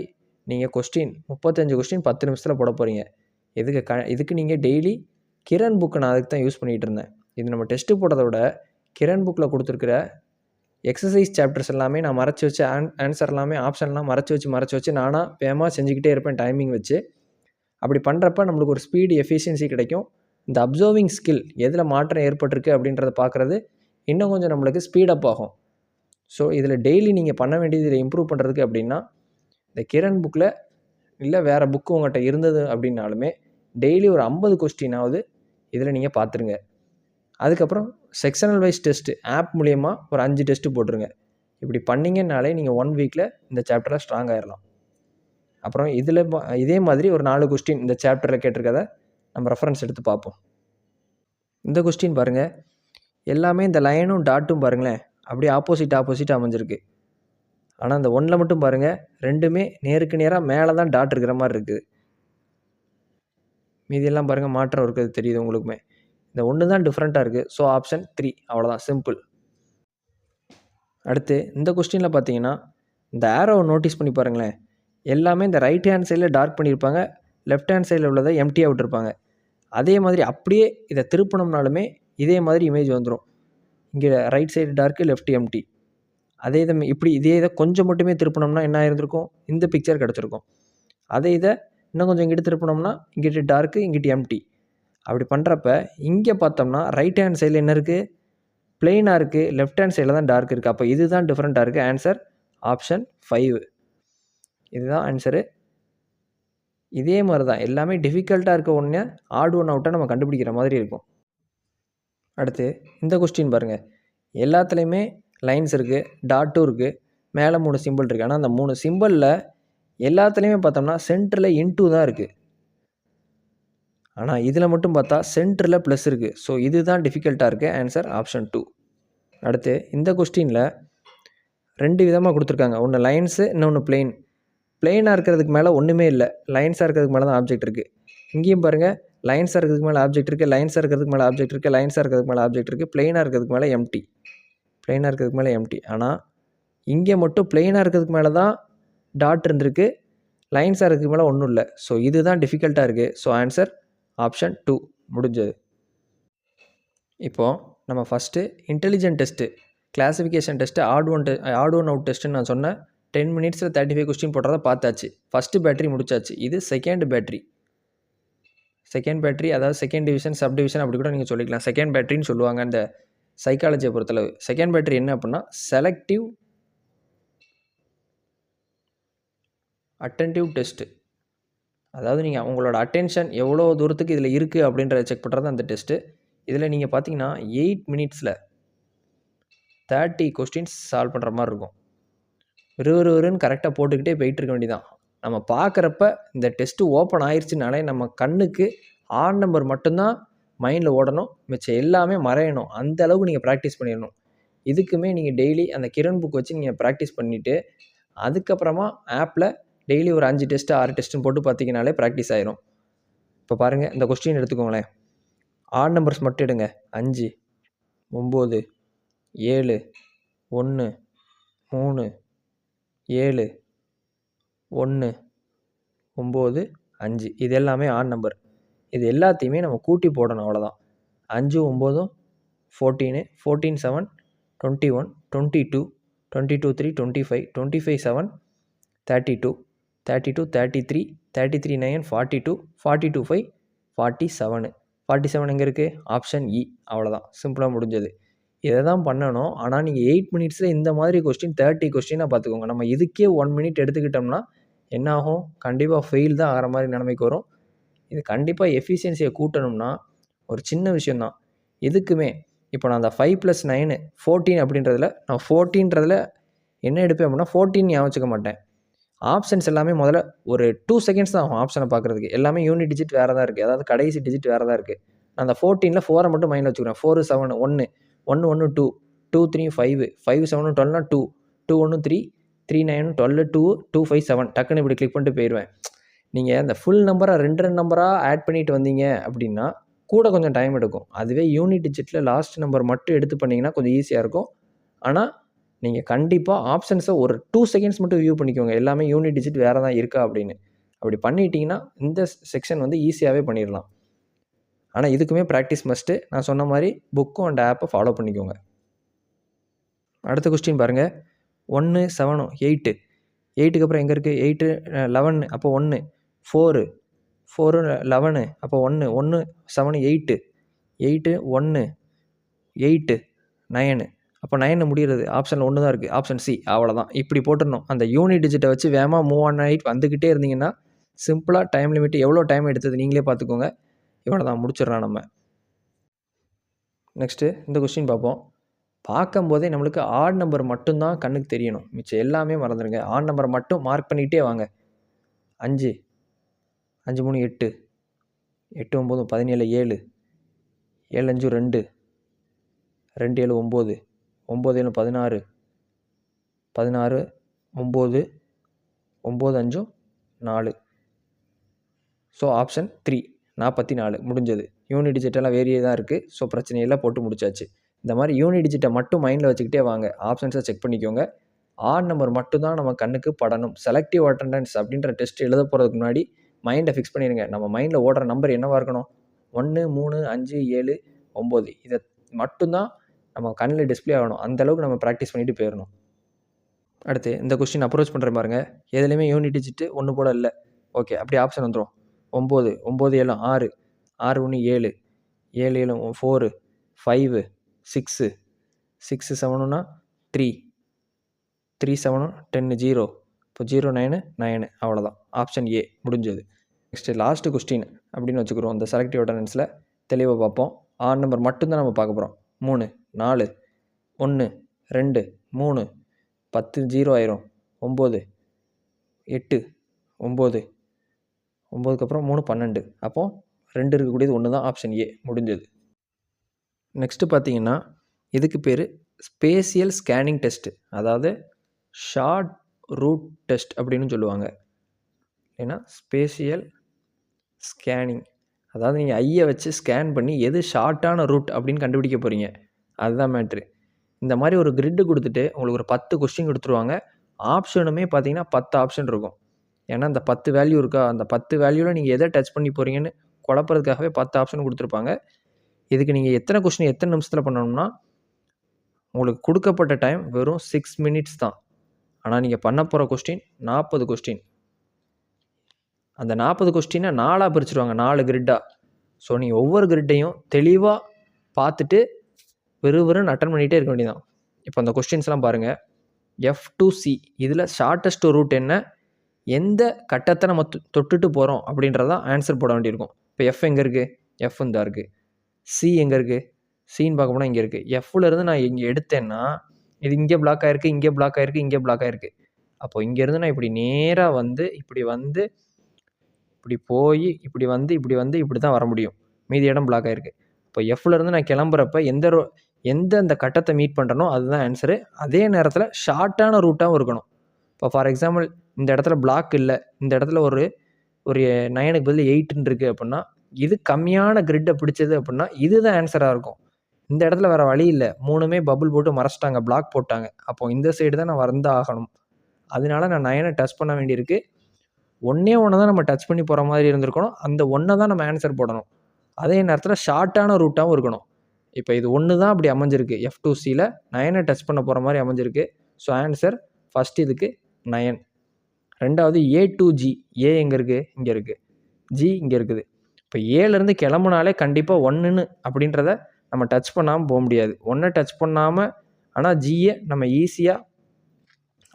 நீங்கள் 35 கொஸ்டின் 10 நிமிஷத்தில் போட போகிறீங்க. இதுக்கு நீங்கள் டெய்லி கிரண் புக்கு நான் அதுக்கு தான் யூஸ் பண்ணிகிட்டு இருந்தேன். இது நம்ம டெஸ்ட்டு போடுறத விட கிரண் புக்கில் கொடுத்துருக்கிற எக்ஸசைஸ் சாப்டர்ஸ் எல்லாமே நான் மறைச்சி வச்சு ஆன்சர் எல்லாமே ஆப்ஷன்லாம் மறைச்சி வச்சு நானாக வேகமாக செஞ்சுக்கிட்டே இருப்பேன் டைமிங் வச்சு. அப்படி பண்ணுறப்ப நம்மளுக்கு ஒரு ஸ்பீடு எஃபிஷியன்சி கிடைக்கும். இந்த அப்சர்விங் ஸ்கில் எதில் மாற்றம் ஏற்பட்டிருக்கு அப்படின்றத பார்க்குறது இன்னும் கொஞ்சம் நம்மளுக்கு ஸ்பீடப் ஆகும். ஸோ இதில் டெய்லி நீங்கள் பண்ண வேண்டியது இதை இம்ப்ரூவ் பண்ணுறதுக்கு அப்படின்னா, இந்த கிரண் புக்கில் இல்லை வேறு புக்கு உங்கள்கிட்ட இருந்தது அப்படின்னாலுமே டெய்லி ஒரு 50 கொஸ்டினாவது இதில் நீங்கள் பார்த்துருங்க. அதுக்கப்புறம் செக்ஷனல் வைஸ் டெஸ்ட்டு ஆப் மூலயமா ஒரு 5 டெஸ்ட்டு போட்டுருங்க. இப்படி பண்ணிங்கன்னாலே நீங்கள் 1 வீக்கில் இந்த சாப்டரில் ஸ்ட்ராங் ஆகிடலாம். அப்புறம் இதில் இதே மாதிரி ஒரு 4 கொஸ்டின் இந்த சாப்டரில் கேட்டிருக்கதை நம்ம ரெஃபரன்ஸ் எடுத்து பார்ப்போம். இந்த கொஸ்டின் பாருங்கள், எல்லாமே இந்த லைனும் டாட்டும் பாருங்களேன் அப்படியே ஆப்போசிட் அமைஞ்சிருக்கு. ஆனால் இந்த 1ல் மட்டும் பாருங்கள், ரெண்டுமே நேருக்கு நேராக மேலே தான் டாட் இருக்கிற மாதிரி இருக்குது. மீதியெல்லாம் பாருங்கள் மாற்றம் இருக்கிறது தெரியுது உங்களுக்குமே. இந்த 1 தான் டிஃப்ரெண்ட்டாக இருக்குது. ஸோ ஆப்ஷன் 3 அவ்வளோதான், சிம்பிள். அடுத்து இந்த கொஸ்டினில் பார்த்தீங்கன்னா, இந்த ஆரோவை நோட்டீஸ் பண்ணி பாருங்களேன், எல்லாமே இந்த ரைட் ஹேண்ட் சைடில் டார்க் பண்ணியிருப்பாங்க, லெஃப்ட் ஹேண்ட் சைடில் உள்ளதை எம்டியாக விட்டுருப்பாங்க. அதே மாதிரி அப்படியே இதை திருப்பணும்னாலுமே இதே மாதிரி இமேஜ் வந்துடும். இங்கே right side dark, left empty. அதே இதை கொஞ்சம் மட்டுமே திருப்பினோம்னா என்ன ஆயிருந்திருக்கும், இந்த பிக்சர் கிடச்சிருக்கும். அதே இதை இன்னும் கொஞ்சம் இங்கிட்டு திருப்பினோம்னா இங்கிட்டு டார்க்கு, இங்கிட்டு எம்டி. அப்படி பண்ணுறப்ப இங்கே பார்த்தோம்னா ரைட் ஹேண்ட் சைடில் என்ன இருக்குது, பிளெயினாக இருக்குது, லெஃப்ட் ஹேண்ட் சைடில் தான் டார்க் இருக்குது. அப்போ இதுதான் டிஃப்ரெண்ட்டாக இருக்குது. Answer option 5. இதுதான் ஆன்சரு. இதே மாதிரி தான் எல்லாமே டிஃபிகல்ட்டாக இருக்க ஒன்று ஆட் ஒன் அவுட்டாக நம்ம கண்டுபிடிக்கிற மாதிரி இருக்கும். அடுத்து இந்த கொஸ்டின் பாருங்கள், எல்லாத்துலேயுமே லைன்ஸ் இருக்குது, டாட்டும் இருக்குது, மேலே 3 சிம்பிள் இருக்குது. ஆனால் அந்த 3 சிம்பிளில் எல்லாத்துலேயுமே பார்த்தோம்னா சென்டரில் இன்டூ தான் இருக்குது. ஆனால் இதில் மட்டும் பார்த்தா சென்டரில் ப்ளஸ் இருக்குது. ஸோ இதுதான் டிஃபிகல்ட்டாக இருக்குது. Answer option 2. அடுத்து இந்த கொஸ்டினில் 2 விதமாக கொடுத்துருக்காங்க. ஒன்று லைன்ஸு, இன்னொன்று பிளெயின். பிளெயினாக இருக்கிறதுக்கு மேலே ஒன்றுமே இல்லை, லைன்ஸாக இருக்கிறதுக்கு மேலே தான் ஆப்ஜெக்ட் இருக்குது. இங்கேயும் பாருங்கள், லைன்ஸாக இருக்கிறதுக்கு மேலே ஆப்ஜெக்ட் இருக்குது, லைன்ஸாக இருக்கிறதுக்கு மேலே ஆப்ஜெக்ட் இருக்குது, லைன்ஸாக இருக்கிறதுக்கு மேலே ஆப்ஜெக்ட் இருக்குது, பிளெயினாக இருக்கிறதுக்கு மேலே எம்டி. பிளெயினாக இருக்கிறதுக்கு மேலே எம்டி. ஆனால் இங்கே மட்டும் பிளெயினாக இருக்கிறதுக்கு மேலே தான் டாட் இருந்திருக்கு, லைன்ஸாக இருக்கிறதுக்கு மேலே ஒன்றும் இல்லை. ஸோ இதுதான் டிஃபிகல்ட்டாக இருக்குது. ஸோ ஆன்சர் ஆப்ஷன் 2 முடிஞ்சது. இப்போது நம்ம first intelligent test, classification test, odd one out டெஸ்ட்டுன்னு நான் சொன்னேன். 10 மினிட்ஸில் 35 கொஸ்டின் போடுறத பார்த்தாச்சு. ஃபஸ்ட்டு பேட்ரி முடிச்சாச்சு. இது செகண்ட் பேட்ரி. அதாவது செகண்ட் டிவிஷன், சப் டிவிஷன் அப்படி கூட நீங்கள் சொல்லிக்கலாம். செகண்ட் பேட்ரின்னு சொல்லுவாங்க இந்த சைக்காலஜியை பொறுத்தளவு. செகண்ட் பேட்ரி என்ன அப்படின்னா செலக்டிவ் அட்டென்டிவ் டெஸ்ட்டு. அதாவது நீங்கள் உங்களோட அட்டென்ஷன் எவ்வளோ தூரத்துக்கு இதில் இருக்குது அப்படின்றத செக் பண்ணுறது அந்த டெஸ்ட்டு. இதில் நீங்கள் பார்த்தீங்கன்னா 8 மினிட்ஸில் 30 கொஸ்டின்ஸ் சால்வ் பண்ணுற மாதிரி இருக்கும். விறுவிறுன்னு கரெக்டாக போட்டுக்கிட்டே போயிட்டு இருக்க வேண்டியதான். நம்ம பார்க்குறப்ப இந்த டெஸ்ட்டு ஓப்பன் ஆயிடுச்சுனாலே நம்ம கண்ணுக்கு ஆட் நம்பர் மட்டும்தான் மைண்டில் ஓடணும், மிச்சம் எல்லாமே மறையணும். அந்த அளவுக்கு நீங்கள் ப்ராக்டிஸ் பண்ணிடணும். இதுக்குமே நீங்கள் டெய்லி அந்த கிரண் புக் வச்சு நீங்கள் ப்ராக்டிஸ் பண்ணிவிட்டு அதுக்கப்புறமா ஆப்பில் டெய்லி ஒரு 5 டெஸ்ட்டு 6 டெஸ்ட்டுன்னு போட்டு பார்த்தீங்கனாலே ப்ராக்டிஸ் ஆயிரும். இப்போ பாருங்கள், இந்த கொஸ்டின் எடுத்துக்கோங்களேன். ஆட் நம்பர்ஸ் மட்டும் எடுங்க. 5, 9, 7, 1, 3, 7, 1, 9, 5. இது எல்லாமே ஆட் நம்பர். இது எல்லாத்தையுமே நம்ம கூட்டி போடணும், அவ்வளோதான். 5, 9, 14, 14, 7, 21, 22, 22, 3, 25, 25, 7, 32, 32, 33, 33, 9, 42, 42, 5, 47. 47 எங்கே இருக்குது? ஆப்ஷன் இ. அவ்வளோதான், சிம்பிளாக முடிஞ்சது. இதை தான் பண்ணணும். ஆனால் நீங்கள் 8 மினிட்ஸில் இந்த மாதிரி கொஸ்டின் 30 கொஸ்டினாக பார்த்துக்கோங்க. நம்ம இதுக்கே 1 மினிட் எடுத்துக்கிட்டோம்னா என்ன ஆகும்? கண்டிப்பாக ஃபெயில் தான் ஆகிற மாதிரி நிலைமைக்கு வரும். இது கண்டிப்பாக எஃபிஷியன்சியை கூட்டணும்னா ஒரு சின்ன விஷயந்தான். இதுக்குமே இப்போ நான் அந்த 5 + 9 14 அப்படின்றதில் நான் 14ன்றதில் என்ன எடுப்பேன் அப்படின்னா 14 ஞாபகம் வச்சுக்க மாட்டேன். ஆப்ஷன்ஸ் எல்லாமே முதல்ல ஒரு 2 செகண்ட்ஸ் தான் ஆகும் ஆப்ஷனை பார்க்குறதுக்கு. எல்லாமே யூனிட் டிஜிட் வேறு தான் இருக்குது, அதாவது கடைசி டிஜிட் வேறு தான் இருக்குது. நான் அந்த 14ல் 4 மட்டும் மைண்டில் வச்சுக்கிறேன். 4, 7, 1, 1, 1, 2, 2, 3, 5, 5, 7, 12, 2, 2, 1, 3, 3, 9, 12, 2, 2, 5, 7 டக்குன்னு இப்படி கிளிக் பண்ணிட்டு போயிடுவேன். நீங்கள் அந்த ஃபுல் நம்பராக 2 நம்பராக ஆட் பண்ணிட்டு வந்தீங்க அப்படின்னா கூட கொஞ்சம் டைம் எடுக்கும். அதுவே யூனிட் டிஜிட்டில் லாஸ்ட் நம்பர் மட்டும் எடுத்து பண்ணிங்கன்னா கொஞ்சம் ஈஸியாக இருக்கும். ஆனால் நீங்கள் கண்டிப்பாக ஆப்ஷன்ஸை ஒரு 2 செகண்ட்ஸ் மட்டும் வியூ பண்ணிக்கோங்க, எல்லாமே யூனிட் டிஜிட் வேறு தான் இருக்கா அப்படின்னு. அப்படி பண்ணிட்டீங்கன்னா இந்த செக்ஷன் வந்து ஈஸியாகவே பண்ணிடலாம். ஆனால் இதுக்குமே ப்ராக்டிஸ் மஸ்ட்டு. நான் சொன்ன மாதிரி புக்கும் அண்ட் ஆப்பை ஃபாலோ பண்ணிக்கோங்க. அடுத்த கொஸ்டின் பாருங்கள். 1, 7, 8. 8க்கு அப்புறம் எங்கே இருக்குது? 8, 11, அப்போ 1, 4, 4 11 அப்போ 1 1 7 8 8 1 8 9 அப்போ 9 முடிகிறது ஆப்ஷனில் ஒன்று தான் இருக்குது, ஆப்ஷன் சி. அவ்வளோதான், இப்படி போட்டுடணும். அந்த யூனிட் டிஜிட்டை வச்சு வேகமாக மூவ் ஆன் ஆகிட்டு வந்துக்கிட்டே இருந்தீங்கன்னா சிம்பிளாக டைம் லிமிட் எவ்வளோ டைம் எடுத்தது நீங்களே பார்த்துக்கோங்க. இவ்வளோ தான், முடிச்சிடலாம் நம்ம. நெக்ஸ்ட்டு இந்த கொஸ்டின் பார்ப்போம். பார்க்கும்போதே நம்மளுக்கு ஆட் நம்பர் மட்டும்தான் கண்ணுக்கு தெரியணும், மிச்சம் எல்லாமே மறந்துடுங்க. ஆட் நம்பரை மட்டும் மார்க் பண்ணிக்கிட்டே வாங்க. 5 5 3 8 8 9 17 7 7 5 2 2 7 9 9 7 16 16 9 9 5 4. ஸோ ஆப்ஷன் 3 44 முடிஞ்சது. யூனிட் டிஜிட்டெல்லாம் வேறியே தான் இருக்குது. ஸோ பிரச்சனையெல்லாம் போட்டு முடிச்சாச்சு. இந்த மாதிரி யூனிட் டிஜிட்டை மட்டும் மைண்டில் வச்சுக்கிட்டே வாங்க. ஆப்ஷன்ஸை செக் பண்ணிக்கோங்க. ஆட் நம்பர் மட்டும்தான் நம்ம கண்ணுக்கு படணும். செலக்டிவ் அட்டண்டன்ஸ் அப்படின்ற டெஸ்ட் எழுத போகிறதுக்கு முன்னாடி மைண்டை ஃபிக்ஸ் பண்ணிடுங்க. நம்ம மைண்டில் ஓடுற நம்பர் என்னவாக இருக்கணும்? 1 3 5 7 9. இதை மட்டும்தான் நம்ம கண்ணில் டிஸ்பிளே ஆகணும். அந்தளவுக்கு நம்ம ப்ராக்டிஸ் பண்ணிட்டு போயிடணும். அடுத்து இந்த கொஸ்டின் அப்ரோச் பண்ணுற பாருங்க. எதுலேயுமே யூனிட் டிஜிட்டு ஒன்று போல் இல்லை. ஓகே, அப்படி ஆப்ஷன் வந்துடும். 9 9 7 6 6 1 7 7 7 4 5 6 6 7 3 3 7 10 0. இப்போ 0 9 9. அவ்வளோதான், ஆப்ஷன் ஏ முடிஞ்சது. நெக்ஸ்ட்டு லாஸ்ட்டு கொஸ்டின் அப்படின்னு வச்சுக்கிறோம். இந்த செலக்டிவ் அட்டண்டன்ஸில் தெளிவாக பார்ப்போம். ஆட் நம்பர் மட்டும்தான் நம்ம பார்க்க போகிறோம். 3 4 1 2 3 10 0 ஆயிரும். 9 8 9 9க்கு அப்புறம் 3 12. அப்போது 2 இருக்கக்கூடியது ஒன்று தான், ஆப்ஷன் ஏ முடிஞ்சது. நெக்ஸ்ட்டு பார்த்தீங்கன்னா இதுக்கு பேர் ஸ்பேசியல் ஸ்கேனிங் டெஸ்ட்டு, அதாவது ஷார்ட் ரூட் டெஸ்ட் அப்படின்னு சொல்லுவாங்க. ஏன்னா ஸ்பேசியல் ஸ்கேனிங், அதாவது நீங்கள் ஐயை வச்சு ஸ்கேன் பண்ணி எது ஷார்ட்டான ரூட் அப்படின்னு கண்டுபிடிக்க போகிறீங்க, அதுதான் மேட்ரு. இந்த மாதிரி ஒரு கிரிட்டு கொடுத்துட்டு உங்களுக்கு ஒரு 10 கொஸ்டின் கொடுத்துருவாங்க. ஆப்ஷனுமே பார்த்தீங்கன்னா 10 ஆப்ஷன் இருக்கும். ஏன்னா அந்த 10 வேல்யூ இருக்கா, அந்த 10 வேல்யூவில் நீங்கள் எதை டச் பண்ணி போகிறீங்கன்னு குழப்பறதுக்காகவே 10 ஆப்ஷன் கொடுத்துருப்பாங்க. இதுக்கு நீங்கள் எத்தனை கொஸ்டின் எத்தனை நிமிஷத்தில் பண்ணணும்னா, உங்களுக்கு கொடுக்கப்பட்ட டைம் வெறும் 6 மினிட்ஸ் தான். ஆனால் நீங்கள் பண்ண போகிற கொஸ்டின் 40 கொஸ்டின். அந்த 40 கொஸ்டினை 4ஆக பிரிச்சுருவாங்க, 4 கிரிட்டாக. ஸோ நீங்கள் ஒவ்வொரு கிரிட்டையும் தெளிவாக பார்த்துட்டு வெறும் அட்டன் பண்ணிகிட்டே இருக்க வேண்டியதான். இப்போ அந்த கொஸ்டின்ஸ்லாம் பாருங்கள். F2C இதில் ஷார்ட்டஸ்ட் ரூட் என்ன, எந்த கட்டத்தை நம்ம தொட்டுட்டு போகிறோம் அப்படின்றதான் ஆன்சர் போட வேண்டியிருக்கும். இப்போ எஃப் எங்கே இருக்குது, எஃப் தான் இருக்குது. சி எங்கே இருக்குது, சின்னு பார்க்க போனால் இங்கே இருக்குது. எஃப்லேருந்து நான் இங்கே எடுத்தேன்னா இது இங்கே பிளாக் ஆகிருக்கு, இங்கே பிளாக் ஆகிருக்கு, இங்கே பிளாக் ஆகிருக்கு. அப்போ இங்கேருந்து நான் இப்படி நேராக வந்து இப்படி வந்து இப்படி போய் இப்படி வந்து இப்படி தான் வர முடியும். மீதி இடம் பிளாக் ஆகிருக்கு. இப்போ எஃப்லேருந்து நான் கிளம்புறப்ப எந்த அந்த கட்டத்தை மீட் பண்ணுறனோ அதுதான் ஆன்சரு. அதே நேரத்தில் ஷார்ட்டான ரூட்டாகவும் இருக்கணும். இப்போ ஃபார் எக்ஸாம்பிள் இந்த இடத்துல பிளாக் இல்லை, இந்த இடத்துல ஒரு 9க்கு பதில் 8 இருக்குது அப்படின்னா, இது கம்மியான கிரிட்டை பிடிச்சது அப்படின்னா இதுதான் ஆன்சராக இருக்கும். இந்த இடத்துல வேறு வழி இல்லை, 3மே பபுள் போட்டு மறைச்சிட்டாங்க, பிளாக் போட்டாங்க. அப்போது இந்த சைடு தான் நான் வந்து ஆகணும். அதனால நான் 9 டச் பண்ண வேண்டியிருக்கு. ஒன்றே தான் நம்ம டச் பண்ணி போகிற மாதிரி இருந்திருக்கணும். அந்த ஒன்றை தான் நம்ம ஆன்சர் போடணும். அதே நேரத்தில் ஷார்ட்டான ரூட்டாகவும் இருக்கணும். இப்போ இது ஒன்று தான் அப்படி அமைஞ்சிருக்கு. F2Cயில் 9 டச் பண்ண போகிற மாதிரி அமைஞ்சிருக்கு. ஸோ ஆன்சர் ஃபஸ்ட் இதுக்கு 9. ரெண்டாவது A2G. ஏ எங்கே இருக்குது, இங்கே இருக்குது. ஜி இங்கே இருக்குது. இப்போ ஏலேருந்து கிளம்புனாலே கண்டிப்பாக 1ன்னு அப்படின்றத நம்ம டச் பண்ணாமல் போக முடியாது. 1 டச் பண்ணாமல், ஆனால் ஜியை நம்ம ஈஸியாக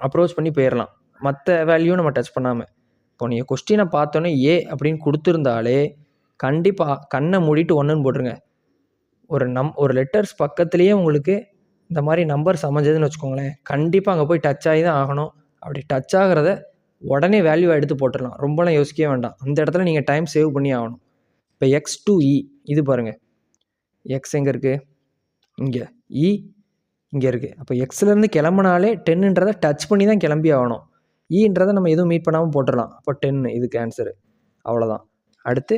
அப்ரோச் பண்ணி போயிடலாம், மற்ற வேல்யூ நம்ம டச் பண்ணாமல். இப்போ நீங்கள் கொஸ்டினை பார்த்தோன்னே ஏ அப்படின்னு கொடுத்துருந்தாலே கண்டிப்பாக கண்ணை மூடிட்டு 1ன்னு போட்டுருங்க. ஒரு லெட்டர்ஸ் பக்கத்துலேயே உங்களுக்கு இந்த மாதிரி நம்பர்ஸ் அமைஞ்சதுன்னு வச்சுக்கோங்களேன், கண்டிப்பாக அங்கே போய் டச் ஆகி தான் ஆகணும். அப்படி டச் ஆகிறத உடனே வேல்யூவாக எடுத்து போட்டுடலாம், ரொம்பலாம் யோசிக்கவே வேண்டாம். அந்த இடத்துல நீங்கள் டைம் சேவ் பண்ணி ஆகணும். இப்போ X2E இது பாருங்கள், எக்ஸ் எங்கே இருக்குது, இங்கே. இ இங்கே இருக்குது. அப்போ எக்ஸ்லேருந்து கிளம்புனாலே 10ன்றதை டச் பண்ணி தான் கிளம்பி ஆகணும். ஈன்றதை நம்ம எதுவும் மீட் பண்ணாமல் போட்டுடலாம். அப்போ 10 இதுக்கு ஆன்சரு. அவ்வளோதான். அடுத்து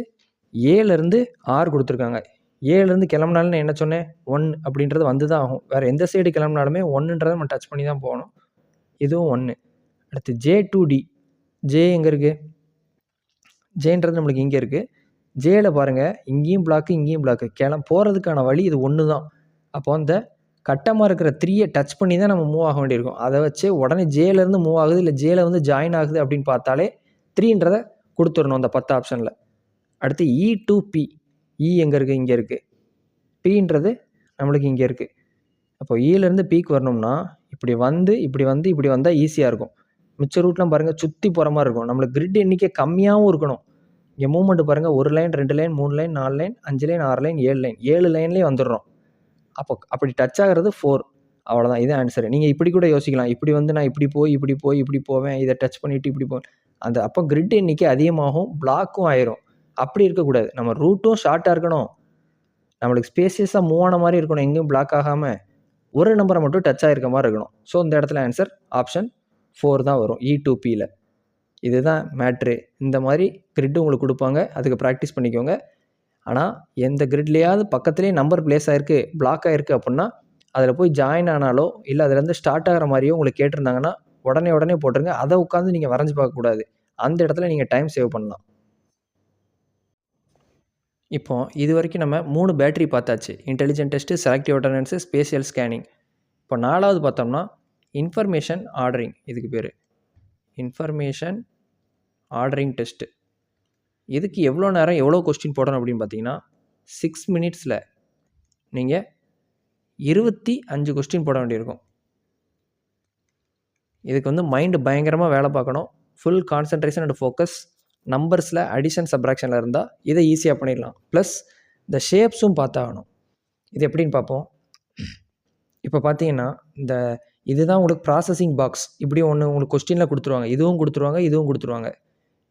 ஏலேருந்து ஆர் கொடுத்துருக்காங்க. ஏலேருந்து கிளம்புனாலும் நான் என்ன சொன்னேன், 1 அப்படின்றது வந்து தான் ஆகும். வேறு எந்த சைடு கிளம்புனாலுமே 1ன்றதை நம்ம டச் பண்ணி தான் போகணும். இதுவும் 1. அடுத்து J2D. ஜே எங்கே இருக்குது, ஜேன்றது நம்மளுக்கு இங்கே இருக்குது. ஜேயில் பாருங்கள், இங்கேயும் பிளாக்கு, இங்கேயும் பிளாக்கு. போகிறதுக்கான வழி இது ஒன்று தான். அப்போ அந்த கட்டமாக இருக்கிற 3யை டச் பண்ணி தான் நம்ம மூவ் ஆக வேண்டியிருக்கும். அதை வச்சு உடனே ஜேலேருந்து மூவ் ஆகுது, இல்லை ஜேல வந்து ஜாயின் ஆகுது அப்படின்னு பார்த்தாலே 3ன்றதை கொடுத்துடணும் அந்த 10 ஆப்ஷனில். அடுத்து இ டு பி. இ எங்கே இருக்குது? இங்கே இருக்குது. பின்றது நம்மளுக்கு இங்கே இருக்குது. அப்போ இலேருந்து பிக்கு வரணும்னா இப்படி வந்து இப்படி வந்து இப்படி வந்தால் ஈஸியாக இருக்கும். மிச்ச ரூட்லாம் பாருங்கள் சுற்றி போகிற மாதிரி இருக்கும். நம்மளுக்கு கிரிட் எண்ணிக்கை கம்மியாகவும் இருக்கணும். இங்கே மூவ்மெண்ட் பாருங்கள், 1 line 2 line 3 line 4 line 5 line 6 line 7 line 7 லைன்லேயே வந்துடுறோம். அப்போ அப்படி டச் ஆகிறது 4. அவ்வளோதான், இது ஆன்சரு. நீங்கள் இப்படி கூட யோசிக்கலாம், இப்படி வந்து நான் இப்படி போய் இப்படி போவேன், இதை டச் பண்ணிவிட்டு இப்படி போவேன். அந்த அப்போ கிரிட் எண்ணிக்கை அதிகமாகும், பிளாக்கும் ஆயிரும். அப்படி இருக்கக்கூடாது. நம்ம ரூட்டும் ஷார்ட்டாக இருக்கணும், நம்மளுக்கு ஸ்பேசியஸாக மூவ் ஆன மாதிரி இருக்கணும், எங்கேயும் பிளாக் ஆகாமல் ஒரு நம்பரை மட்டும் டச் ஆகிருக்க மாதிரி இருக்கணும். ஸோ இந்த இடத்துல ஆன்சர் ஆப்ஷன் 4 தான் வரும், இ டு பியில். இதுதான் மேட்ரு. இந்த மாதிரி கிரிட்டு உங்களுக்கு கொடுப்பாங்க, அதுக்கு ப்ராக்டிஸ் பண்ணிக்கோங்க. ஆனால் எந்த கிரிட்லேயாவது பக்கத்துலேயே நம்பர் பிளேஸ் ஆகிருக்கு, பிளாக் ஆகிருக்கு அப்படின்னா அதில் போய் ஜாயின் ஆனாலோ இல்லை அதுலேருந்து ஸ்டார்ட் ஆகிற மாதிரியோ உங்களுக்கு கேட்டிருந்தாங்கன்னா உடனே போட்டுருங்க. அதை உட்காந்து நீங்கள் வரைஞ்சி பார்க்கக்கூடாது. அந்த இடத்துல நீங்கள் டைம் சேவ் பண்ணலாம். இப்போ இது வரைக்கும் நம்ம 3 பேட்டரி பார்த்தாச்சு. Intelligent test, selective attendance, spatial scanning. இப்போ 4வது பார்த்தோம்னா இன்ஃபர்மேஷன் ஆர்டரிங். இதுக்கு பேர் இன்ஃபர்மேஷன் ஆர்டரிங் டெஸ்ட்டு. இதுக்கு எவ்வளோ நேரம் எவ்வளோ கொஸ்டின் போடணும் அப்படின்னு பார்த்தீங்கன்னா 6 மினிட்ஸில் நீங்கள் 25 கொஸ்டின் போட வேண்டியிருக்கும். இதுக்கு வந்து மைண்டு பயங்கரமாக வேலை பார்க்கணும். Full concentration and focus. நம்பர்ஸில் அடிஷன் சப்ராக்ஷனில் இருந்தால் இதை ஈஸியாக பண்ணிடலாம். ப்ளஸ் இந்த ஷேப்ஸும் பார்த்தாகணும். இது எப்படின்னு பார்ப்போம். இப்போ பார்த்தீங்கன்னா இதுதான் உங்களுக்கு ப்ராசஸிங் பாக்ஸ். இப்படி ஒன்று உங்களுக்கு கொஸ்டினில் கொடுத்துருவாங்க, இதுவும் கொடுத்துருவாங்க.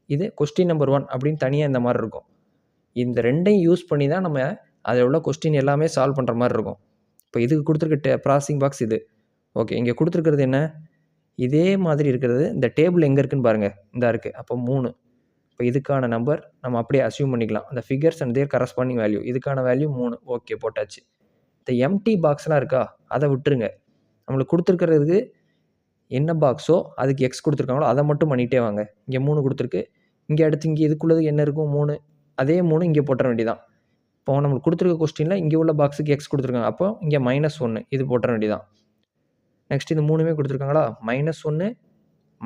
இது கொஸ்டின் நம்பர் 1 அப்படின்னு தனியாக இந்த மாதிரி இருக்கும். இந்த ரெண்டையும் யூஸ் பண்ணி தான் நம்ம அதில் உள்ள கொஸ்டின் எல்லாமே சால்வ் பண்ணுற மாதிரி இருக்கும். இப்போ இதுக்கு கொடுத்துருக்க ப்ராசஸிங் பாக்ஸ் இது. ஓகே, இங்கே கொடுத்துருக்கிறது என்ன? இதே மாதிரி இருக்கிறது. இந்த டேபிள் எங்கே இருக்குதுன்னு பாருங்கள், இந்த இருக்குது. அப்போ 3. இப்போ இதுக்கான நம்பர் நம்ம அப்படியே அஸ்யூம் பண்ணிக்கலாம். அந்த figures and their corresponding value. இதுக்கான வேல்யூ 3. ஓகே, போட்டாச்சு. இந்த எம்டி பாக்ஸ்லாம் இருக்கா, அதை விட்டுருங்க. நம்மளுக்கு கொடுத்துருக்கிறதுக்கு என்ன பாக்ஸோ அதுக்கு எக்ஸ் கொடுத்துருக்காங்களோ அதை மட்டும் பண்ணிகிட்டே வாங்க. இங்கே 3 கொடுத்துருக்கு, இங்கே அடுத்து இங்கே இதுக்குள்ளது என்ன இருக்கும்? 3. அதே 3 இங்கே போட்டுற வேண்டியதான். இப்போ நம்மளுக்கு கொடுத்துருக்க கொஸ்டினில் இங்கே உள்ள பாக்ஸுக்கு எக்ஸ் கொடுத்துருக்காங்க, அப்போ இங்கே -1 இது போட்டுற வேண்டியதான். நெக்ஸ்ட் இது 3மே கொடுத்துருக்காங்களா, -1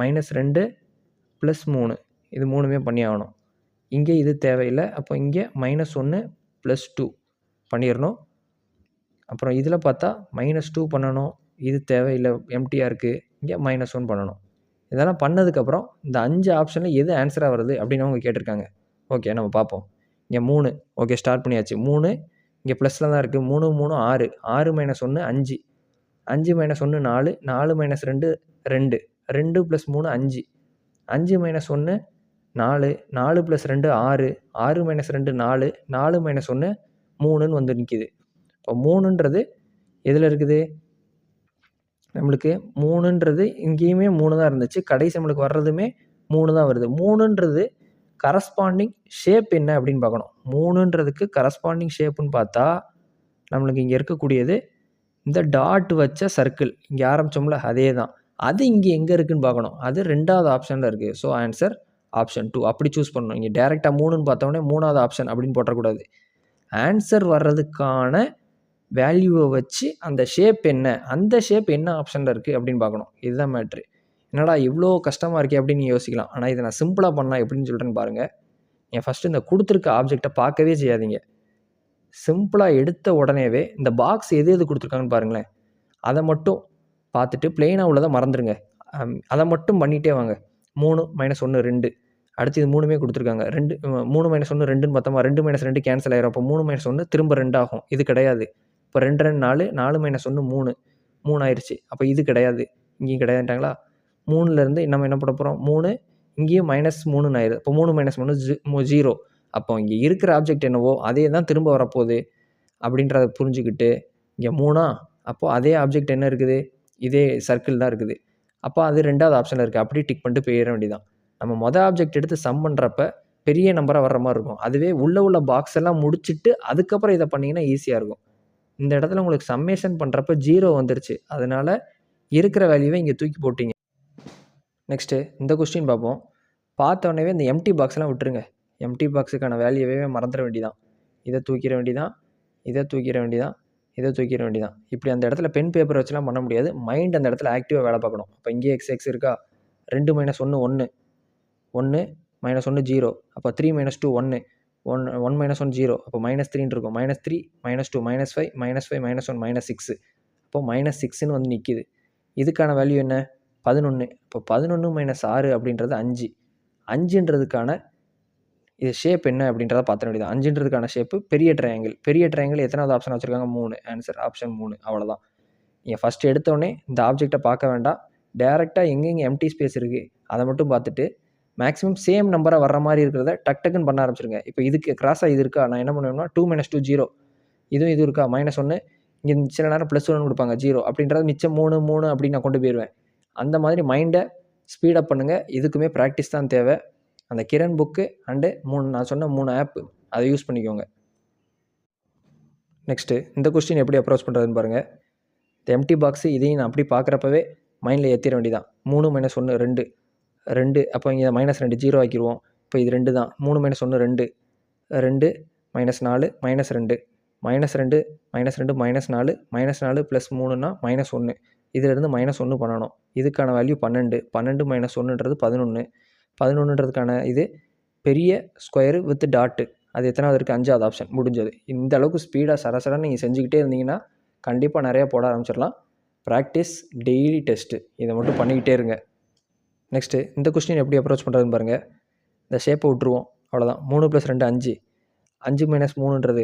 -2 +3 இது 3மே பண்ணி ஆகணும். இங்கே இது தேவையில்லை, அப்போ இங்கே -1 +2 பண்ணிடணும். அப்புறம் இதில் பார்த்தா -2 பண்ணணும், இது தேவையில்லை, எம்டியாக இருக்குது. இங்கே -1 பண்ணணும். இதெல்லாம் பண்ணதுக்கப்புறம் இந்த 5 ஆப்ஷனில் எது ஆன்சராக வருது அப்படின்னு அவங்க கேட்டிருக்காங்க. ஓகே, நம்ம பார்ப்போம். இங்கே 3. ஓகே, ஸ்டார்ட் பண்ணியாச்சு. 3 இங்கே ப்ளஸில் தான் இருக்குது. 3 3 6 6 -1 5 5 -1 4 4 -2 2 2 + 3 5 5 -1 4 4 + 2 6 6 -2 4 4 -1 3ன்னு வந்து நிற்கிது. இப்போ 3ன்றது எதில் இருக்குது? நம்மளுக்கு 3ன்றது இங்கேயுமே 3 தான் இருந்துச்சு, கடைசி நம்மளுக்கு வர்றதுமே 3 தான் வருது. 3ன்றது கரஸ்பாண்டிங் ஷேப் என்ன அப்படின்னு பார்க்கணும். 3ன்றதுக்கு கரஸ்பாண்டிங் ஷேப்புன்னு பார்த்தா நம்மளுக்கு இங்கே இருக்கக்கூடியது இந்த டாட் வச்ச சர்க்கிள். இங்கே ஆரம்பித்தோம்ல அதே தான். அது இங்கே எங்கே இருக்குதுன்னு பார்க்கணும். அது 2வது ஆப்ஷனில் இருக்குது. ஸோ ஆன்சர் ஆப்ஷன் 2 அப்படி சூஸ் பண்ணணும். இங்கே டேரெக்டாக 3ன்னு பார்த்தோன்னே 3வது ஆப்ஷன் அப்படின்னு போட்டக்கூடாது. ஆன்சர் வர்றதுக்கான வேல்யூவை வச்சு அந்த ஷேப் என்ன, அந்த ஷேப் என்ன ஆப்ஷனில் இருக்குது அப்படின்னு பார்க்கணும். இதுதான் மேட்ரு. என்னடா இவ்வளோ கஷ்டமாக இருக்கே அப்படின்னு நீங்கள் யோசிக்கலாம். ஆனால் இதை நான் சிம்பிளாக பண்ணலாம் எப்படின்னு சொல்கிறேன்னு பாருங்கள். என் ஃபஸ்ட்டு இந்த கொடுத்துருக்க ஆப்ஜெக்டை பார்க்கவே செய்யாதீங்க. சிம்பிளாக எடுத்த உடனேவே இந்த பாக்ஸ் எது கொடுத்துருக்காங்கன்னு பாருங்களேன். அதை மட்டும் பார்த்துட்டு பிளெயினாக உள்ளதை மறந்துடுங்க. அதை மட்டும் பண்ணிகிட்டே வாங்க. 3 -1 2. அடுத்து இது 3மே கொடுத்துருக்காங்க. 2 3 -1 2ன்னு பார்த்தோமா, 2 -2 கேன்சல் ஆயிரும். அப்போ 3 -1 திரும்ப 2 ஆகும். இது கிடையாது. இப்போ 2 2 4 4 -1 3 3 ஆயிடுச்சு. அப்போ இது கிடையாது, இங்கேயும் கிடையாதுட்டாங்களா. 3லேருந்து நம்ம என்ன பண்ண போகிறோம்? 3 இங்கேயும் -3ன்னு ஆயிடுது. இப்போ 3 -1 0. அப்போ இங்கே இருக்கிற ஆப்ஜெக்ட் என்னவோ அதே தான் திரும்ப வரப்போகுது அப்படின்றத புரிஞ்சுக்கிட்டு இங்கே 3 அப்போது அதே ஆப்ஜெக்ட் என்ன இருக்குது? இதே சர்க்கிள் தான் இருக்குது. அப்போ அது 2வது ஆப்ஷனில் இருக்குது. அப்படியே டிக் பண்ணிட்டு போயிட வேண்டியதான். நம்ம மொதல் ஆப்ஜெக்ட் எடுத்து சம் பண்ணுறப்ப பெரிய நம்பராக வர்ற மாதிரி இருக்கும். அதுவே உள்ள பாக்ஸ் எல்லாம் முடிச்சுட்டு அதுக்கப்புறம் இதை பண்ணிங்கன்னா ஈஸியாக இருக்கும். இந்த இடத்துல உங்களுக்கு சம்மேஷன் பண்ணுறப்ப 0 வந்துருச்சு. அதனால் இருக்கிற வேல்யூவை இங்கே தூக்கி போட்டிங்க. நெக்ஸ்ட்டு இந்த கொஸ்டின் பார்ப்போம். பார்த்தோன்னே இந்த எம்டி பாக்ஸ்லாம் விட்டுருங்க. எம்டி பாக்ஸுக்கான வேல்யூவே மறந்துட வேண்டியதான். இதை தூக்கிட வேண்டியதான், இதை தூக்கிட வேண்டியதான், இதை தூக்கிட வேண்டியதான். இப்படி அந்த இடத்துல பென் பேப்பர் வச்சுலாம் பண்ண முடியாது. மைண்ட் அந்த இடத்துல ஆக்டிவாக வேலை பார்க்கணும். அப்போ இங்கே எக்ஸ் இருக்கா, 2 -1 1 1 -1 0. அப்போ 3 -2 1 1 மைனஸ் 1 0, அப்போ -3ன்னு இருக்கும். -3 -2 -5 -5 -1 -6, அப்போ -6ன்னு வந்து நிற்கிது. இதுக்கான வேல்யூ என்ன? 11. இப்போ 11 - 6 அப்படின்றது 5. 5ன்றதுக்கான இது ஷேப் என்ன அப்படின்றத பார்த்துட வேண்டியது. 5ன்றதுக்கான ஷேப்பு பெரிய ட்ரையாங்கிள். பெரிய ட்ரையாங்கிள் எத்தனாவது ஆப்ஷன் வச்சுருக்காங்க? 3. Answer option 3. அவ்வளோதான். நீங்கள் ஃபஸ்ட்டு எடுத்தோடனே இந்த ஆப்ஜெக்டை பார்க்க வேண்டாம். டேரெக்டாக எங்கெங்கே எம்டி ஸ்பேஸ் இருக்குது அதை மட்டும் பார்த்துட்டு மேக்ஸிமம் சேம் நம்பராக வர்ற மாதிரி இருக்கிறத டக்குன்னு பண்ண ஆரம்பிச்சிருங்க. இப்போ இதுக்கு கிராஸாக இது இருக்கா, நான் என்ன பண்ணுவேன்னா 2 - 2 0, இதுவும் இது இருக்கா -1, இங்கே சில நேரம் +1 கொடுப்பாங்க 0, அப்படின்றது மிச்சம் 3 3 அப்படின்னு நான் கொண்டு போயிடுவேன். அந்த மாதிரி மைண்டை ஸ்பீடப் பண்ணுங்கள். இதுக்குமே ப்ராக்டிஸ் தான் தேவை. அந்த கிரண் புக்கு அண்டு நான் சொன்ன 3 ஆப்பு அதை யூஸ் பண்ணிக்கோங்க. நெக்ஸ்ட்டு இந்த கொஸ்டின் எப்படி அப்ரோச் பண்ணுறதுன்னு பாருங்கள். இந்த எம்டி பாக்ஸு இதையும் நான் அப்படி பார்க்குறப்பவே மைண்டில் ஏற்றிட வேண்டியதான். 3 - 1 2 2, அப்போ இங்கே -2 0 ஆக்கிடுவோம். இப்போ இது 2 தான். 3 - 1 2 2 -4 -2 -2 -2 -4 -4 + 3னா -1. இதிலிருந்து -1 பண்ணணும். இதுக்கான வேல்யூ 12. 12 - 1ன்றது 11. 11ன்றதுக்கான இது பெரிய ஸ்கொயரு வித் டாட்டு. அது எத்தனாவது இருக்குது? 5வது ஆப்ஷன். முடிஞ்சது. இந்த அளவுக்கு ஸ்பீடாக சரசரன்னு நீங்கள் செஞ்சுக்கிட்டே இருந்தீங்கன்னா கண்டிப்பாக நிறையா போட ஆரம்பிச்சிடலாம். ப்ராக்டிஸ், டெய்லி டெஸ்ட்டு, இதை மட்டும் பண்ணிக்கிட்டே இருங்க. நெக்ஸ்ட்டு இந்த கொஸ்டின் எப்படி அப்ரோச் பண்ணுறதுன்னு பாருங்கள். இந்த ஷேப்பை விட்ருவோம். அவ்வளோதான். 3 + 2 5. 5 - 3ன்றது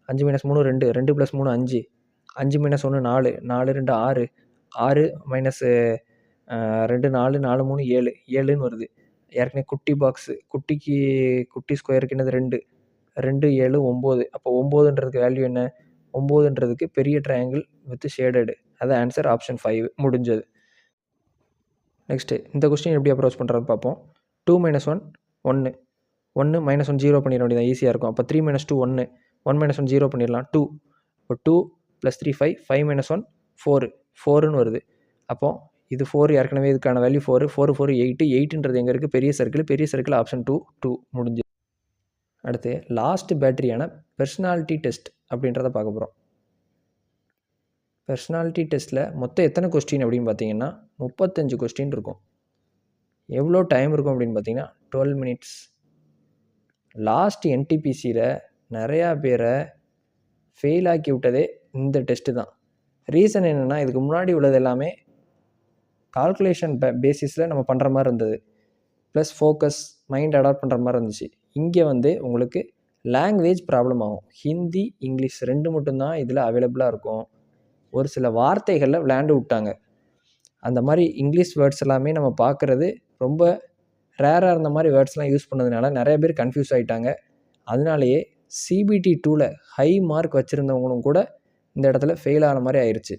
5 - 3 2, 2 + 3 5, 5 - 1 4, 4 2 6, 6 - 2 4, 4 3 7, 7ன்னு வருது. ஏற்கனவே குட்டி பாக்ஸு, குட்டி ஸ்கொயருக்கு என்னது 2, 2 7 9. அப்போ 9ன்றதுக்கு வேல்யூ என்ன? 9ன்றதுக்கு பெரிய ட்ரையாங்கிள் வித் ஷேடடு. அது ஆன்சர் ஆப்ஷன் 5. முடிஞ்சது. நெக்ஸ்ட்டு இந்த கொஸ்டின் எப்படி அப்ரோச் பண்ணுறதுன்னு பார்ப்போம். 2 - 1 1, 1 -1 0 பண்ணிட வேண்டியதான். ஈஸியாக இருக்கும். அப்போ 3 - 2 1, 1 - 1 0 பண்ணிடலாம் 2. இப்போ 2 + 3 5, 5 - 1 4, 4ன்னு வருது. அப்போ இது 4, ஏற்கனவே இதுக்கான வேல்யூ 4, 4 4 8, 8ன்றது எங்கே இருக்குது? பெரிய சர்க்கிள் ஆப்ஷன் 2 2. முடிஞ்சு. அடுத்து லாஸ்ட் பேட்டரியான பெர்சனாலிட்டி டெஸ்ட் அப்படின்றத பார்க்க போகிறோம். பெர்சனாலிட்டி டெஸ்ட்டில் மொத்தம் எத்தனை கொஸ்டின் அப்படின்னு பார்த்தீங்கன்னா 35 கொஸ்டின் இருக்கும். எவ்வளோ டைம் இருக்கும் அப்படின்னு பார்த்தீங்கன்னா 12 மினிட்ஸ். லாஸ்ட் என்டிபிசியில் நிறையா பேரை ஃபெயில் ஆக்கி விட்டதே இந்த டெஸ்ட்டு தான். ரீசன் என்னென்னா, இதுக்கு முன்னாடி உள்ளது எல்லாமே கால்குலேஷன் பேசிஸில் நம்ம பண்ணுற மாதிரி இருந்தது, ப்ளஸ் ஃபோக்கஸ், மைண்ட் அடாப்ட் பண்ணுற மாதிரி இருந்துச்சு. இங்கே வந்து உங்களுக்கு லாங்குவேஜ் ப்ராப்ளம் ஆகும். ஹிந்தி, இங்கிலீஷ் 2 மட்டும்தான் இதில் அவைலபிளாக இருக்கும். ஒரு சில வார்த்தைகளில் விளையாண்டு விட்டாங்க. அந்த மாதிரி இங்கிலீஷ் வேர்ட்ஸ் எல்லாமே நம்ம பார்க்குறது ரொம்ப ரேராக இருந்த மாதிரி வேர்ட்ஸ்லாம் யூஸ் பண்ணதுனால நிறைய பேர் கன்ஃபியூஸ் ஆகிட்டாங்க. அதனாலேயே CBT 2ல் ஹை மார்க் வச்சுருந்தவங்களும் கூட இந்த இடத்துல ஃபெயில் ஆன மாதிரி ஆயிடுச்சு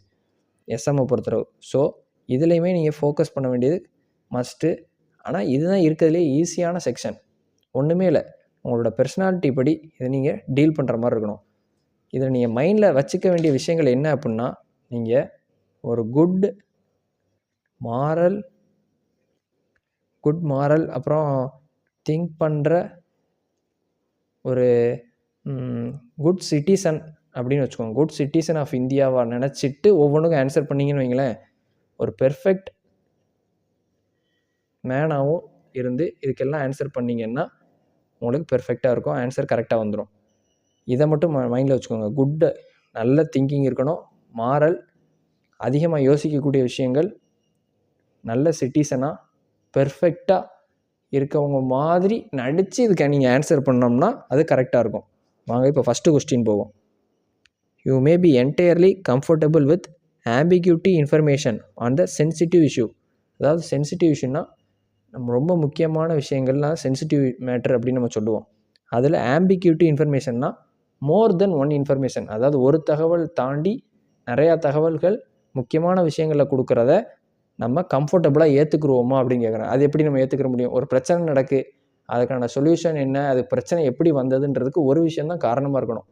எஸ்எம்ஐ பொறுத்தளவு. ஸோ இதுலேயுமே நீங்கள் ஃபோக்கஸ் பண்ண வேண்டியது மஸ்ட்டு. ஆனால் இதுதான் இருக்கிறதுலே ஈஸியான செக்ஷன். ஒன்றுமே இல்லை, உங்களோட பெர்சனாலிட்டி படி இதை நீங்கள் டீல் பண்ணுற மாதிரி இருக்கணும். இதில் நீங்கள் மைண்டில் வச்சுக்க வேண்டிய விஷயங்கள் என்ன அப்படின்னா, நீங்கள் ஒரு குட் மாரல் அப்புறம் திங்க் பண்ணுற ஒரு குட் சிட்டிசன் அப்படின்னு வச்சுக்கோங்க. குட் சிட்டிசன் ஆஃப் இந்தியாவா நினச்சிட்டு ஒவ்வொன்றுக்கும் ஆன்சர் பண்ணிங்கன்னு வைங்களேன், ஒரு பெர்ஃபெக்ட் மேனாகவும் இருந்து இதுக்கெல்லாம் ஆன்சர் பண்ணிங்கன்னா உங்களுக்கு பெர்ஃபெக்டாக இருக்கும். ஆன்சர் கரெக்டாக வந்துடும். இதை மட்டும் மைண்டில் வச்சுக்கோங்க. குட்டு, நல்ல திங்கிங் இருக்கணும், மாரல், அதிகமாக யோசிக்கக்கூடிய விஷயங்கள், நல்ல சிட்டிசனாக பெர்ஃபெக்டாக இருக்கவங்க மாதிரி நடித்து இதுக்கு நீங்கள் ஆன்சர் பண்ணோம்னா அது கரெக்டாக இருக்கும். வாங்க இப்போ ஃபஸ்ட்டு கொஸ்டின் போவோம். You may be entirely comfortable with ambiguity information on the sensitive issue. அதாவது சென்சிட்டிவ் இஷ்யூன்னா நம்ம ரொம்ப முக்கியமான விஷயங்கள்லாம் சென்சிட்டிவ் மேட்டர் அப்படின்னு நம்ம சொல்லுவோம். அதில் ஆம்பிக்யூட்டி இன்ஃபர்மேஷன்னா மோர் தென் ஒன் இன்ஃபர்மேஷன். அதாவது ஒரு தகவல் தாண்டி நிறையா தகவல்கள் முக்கியமான விஷயங்களில் கொடுக்குறத நம்ம கம்ஃபர்டபுளாக ஏற்றுக்குருவோமா அப்படின்னு கேட்குறேன். அது எப்படி நம்ம ஏற்றுக்கிற முடியும்? ஒரு பிரச்சனை நடக்கு, அதுக்கான சொல்யூஷன் என்ன, அது பிரச்சனை எப்படி வந்ததுன்றதுக்கு ஒரு விஷயந்தான் காரணமாக இருக்கணும்.